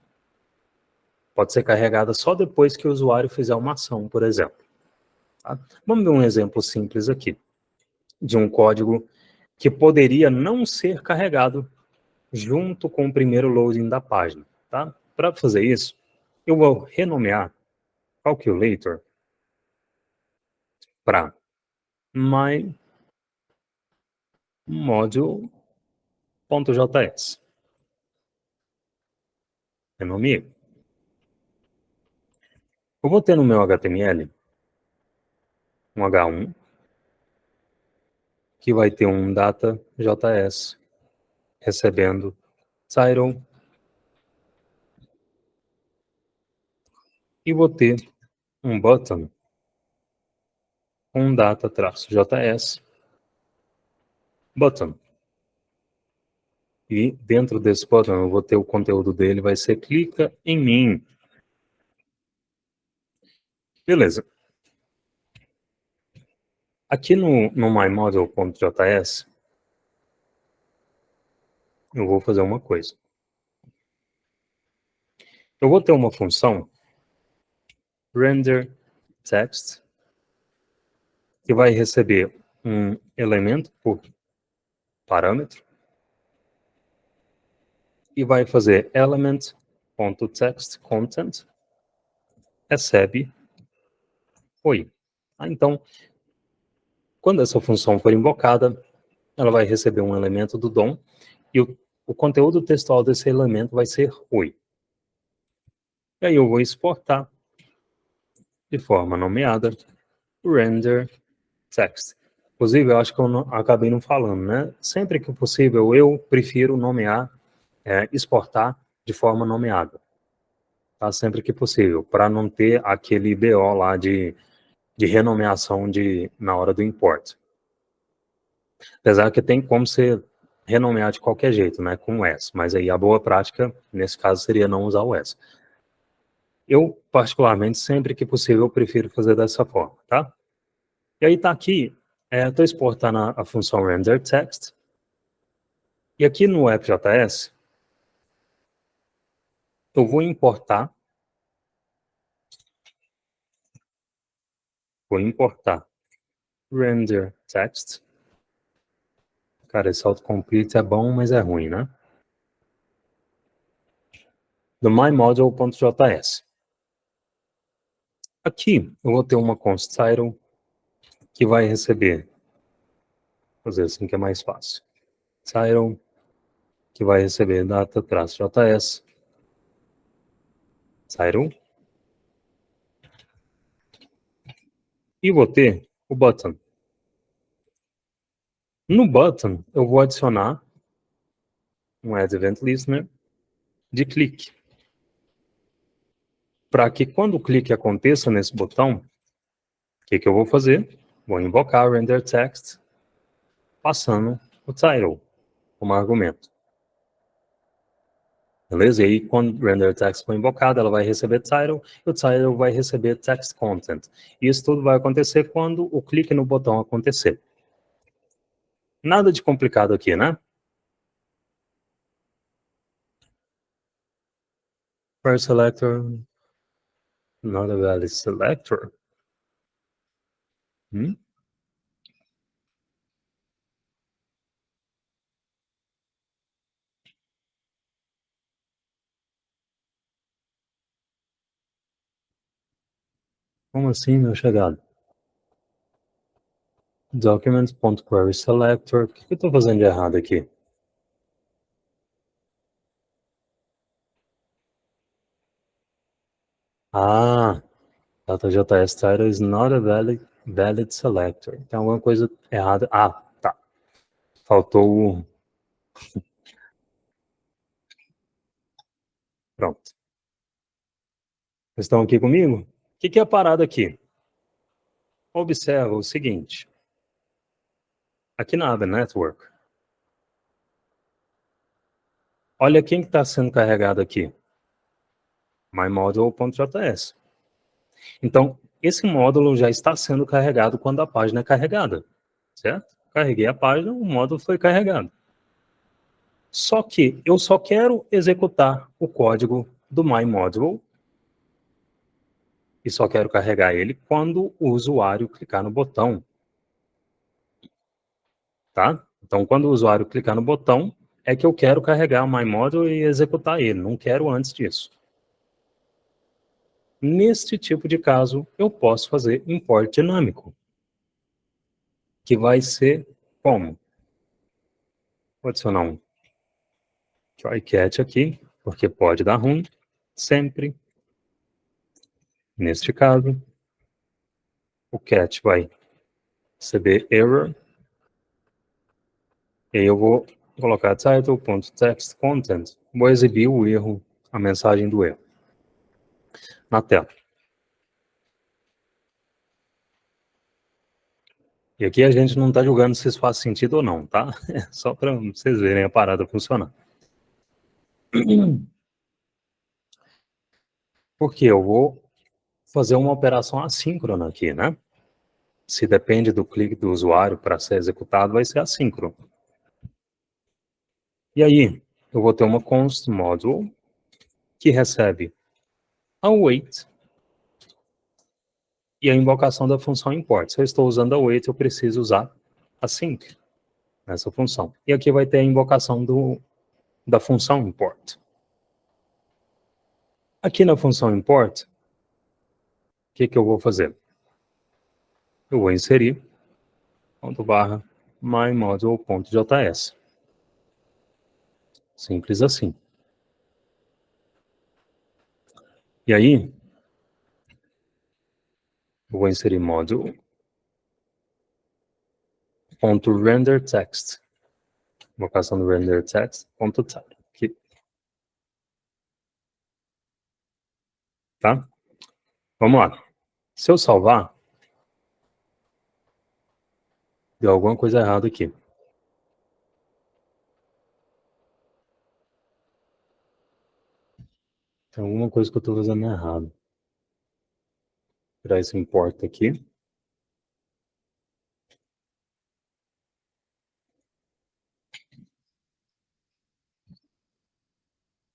Pode ser carregada só depois que o usuário fizer uma ação, por exemplo. Tá? Vamos ver um exemplo simples aqui, de um código que poderia não ser carregado junto com o primeiro loading da página. Tá? Para fazer isso, eu vou renomear Calculator para MyModule.js. Renomeei. Eu vou ter no meu HTML um H1 que vai ter um data.js recebendo title e vou ter um button com data-js button. E dentro desse button eu vou ter o conteúdo dele, vai ser clica em mim. Beleza. Aqui no MyModel.js eu vou fazer uma coisa. Eu vou ter uma função render text que vai receber um elemento por parâmetro e vai fazer element.textContent recebe oi. Então, quando essa função for invocada, ela vai receber um elemento do DOM e o conteúdo textual desse elemento vai ser oi. E aí eu vou exportar de forma nomeada render text. Inclusive, eu acho que eu acabei não falando, né? Sempre que possível, eu prefiro nomear, exportar de forma nomeada. Tá? Sempre que possível, para não ter aquele BO lá de renomeação na hora do import. Apesar que tem como você renomear de qualquer jeito, né, com o S, mas aí a boa prática, nesse caso, seria não usar o S. Eu, particularmente, sempre que possível, eu prefiro fazer dessa forma, tá? E aí tá aqui, estou exportando a função render text, e aqui no app.js, eu vou importar render text. Cara, esse autocomplete é bom, mas é ruim, né? Do mymodule.js. Aqui eu vou ter uma const title que vai receber, vou fazer assim que é mais fácil, title, que vai receber data-js, title, e vou ter o button. No button, eu vou adicionar um add event listener de clique, para que quando o clique aconteça nesse botão, o que eu vou fazer? Vou invocar o render text, passando o title como argumento. Beleza? E aí, quando o render text for invocado, ela vai receber title, e o title vai receber text content. E isso tudo vai acontecer quando o clique no botão acontecer. Nada de complicado aqui, né? First selector, not a valid selector. Hum? Como assim, meu chegado? Document.querySelector. O que eu estou fazendo de errado aqui? Ah, data.js title is not a valid selector. Tem alguma coisa errada. Ah, tá. Faltou o... Pronto. Vocês estão aqui comigo? O que é a parada aqui? Observa o seguinte, aqui na aba Network, olha quem está sendo carregado aqui, MyModule.js. Então, esse módulo já está sendo carregado quando a página é carregada, certo? Carreguei a página, o módulo foi carregado. Só que eu só quero executar o código do MyModule e só quero carregar ele quando o usuário clicar no botão, tá? Então, quando o usuário clicar no botão, é que eu quero carregar o MyModule e executar ele, não quero antes disso. Neste tipo de caso, eu posso fazer import dinâmico, que vai ser como? Vou adicionar um try catch aqui, porque pode dar ruim, sempre. Neste caso, o catch vai receber error, e aí eu vou colocar title.textContent, vou exibir o erro, a mensagem do erro, na tela. E aqui a gente não está julgando se isso faz sentido ou não, tá? É só para vocês verem a parada funcionar. Porque eu vou fazer uma operação assíncrona aqui, né? Se depende do clique do usuário para ser executado, vai ser assíncrono. E aí, eu vou ter uma const module que recebe await e a invocação da função import. Se eu estou usando await, eu preciso usar async nessa função. E aqui vai ter a invocação da função import. Aqui na função import, o que eu vou fazer? Eu vou inserir .barra mymodule.js. Simples assim. E aí, eu vou inserir module.renderText. Invocação do renderText.type. Aqui. Tá? Vamos lá. Se eu salvar, deu alguma coisa errada aqui. Tem alguma coisa que eu estou fazendo errado. Vou tirar esse import aqui.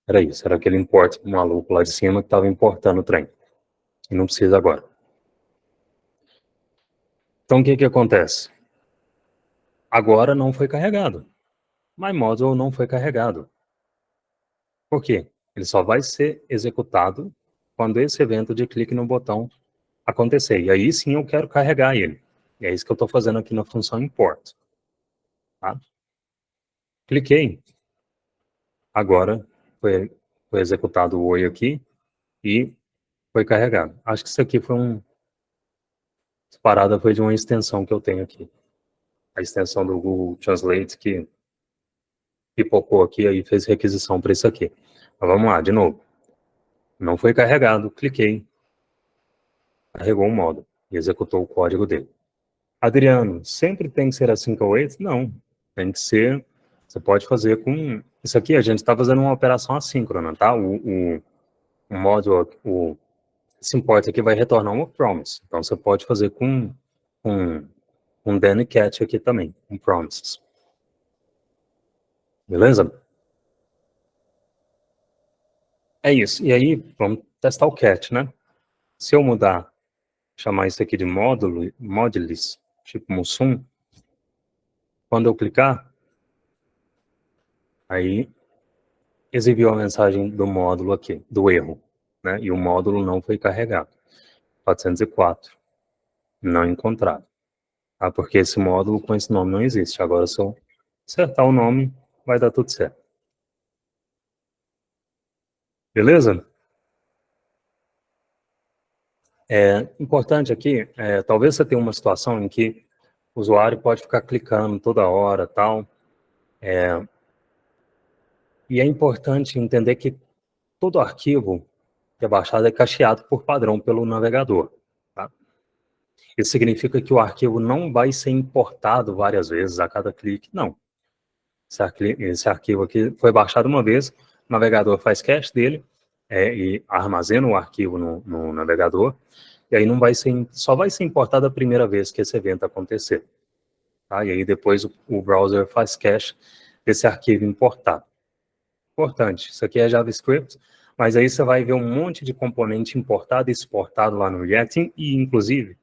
Era isso, era aquele import maluco lá de cima que estava importando o trem. E não precisa agora. Então, o que acontece? Agora não foi carregado. MyModule não foi carregado. Por quê? Ele só vai ser executado quando esse evento de clique no botão acontecer. E aí sim eu quero carregar ele. E é isso que eu estou fazendo aqui na função import. Tá? Cliquei. Agora foi executado o oi aqui e foi carregado. Acho que isso aqui foi essa parada foi de uma extensão que eu tenho aqui. A extensão do Google Translate que pipocou aqui e fez requisição para isso aqui. Mas vamos lá, de novo. Não foi carregado, cliquei. Carregou o módulo e executou o código dele. Adriano, sempre tem que ser assim com o Waze? Não, tem que ser, você pode fazer com, isso aqui a gente está fazendo uma operação assíncrona, tá? O módulo, esse import aqui vai retornar uma promise, então você pode fazer com um then catch aqui também, um promises. Beleza? É isso, e aí vamos testar o catch, né? Se eu mudar, chamar isso aqui de módulo, modules, tipo Mussum, quando eu clicar, aí exibiu a mensagem do módulo aqui, do erro, né? E o módulo não foi carregado. 404, não encontrado. Tá? Porque esse módulo com esse nome não existe. Agora, se eu acertar o nome, vai dar tudo certo. Beleza? Importante aqui, talvez você tenha uma situação em que o usuário pode ficar clicando toda hora, tal. E é importante entender que todo arquivo que é baixado é cacheado por padrão pelo navegador. Tá? Isso significa que o arquivo não vai ser importado várias vezes a cada clique, não. Esse arquivo aqui foi baixado uma vez, o navegador faz cache dele e armazena o arquivo no navegador, e aí não vai ser, só vai ser importado a primeira vez que esse evento acontecer. Tá? E aí depois o browser faz cache desse arquivo importado. Importante, isso aqui é JavaScript, mas aí você vai ver um monte de componente importado e exportado lá no Yeti, e inclusive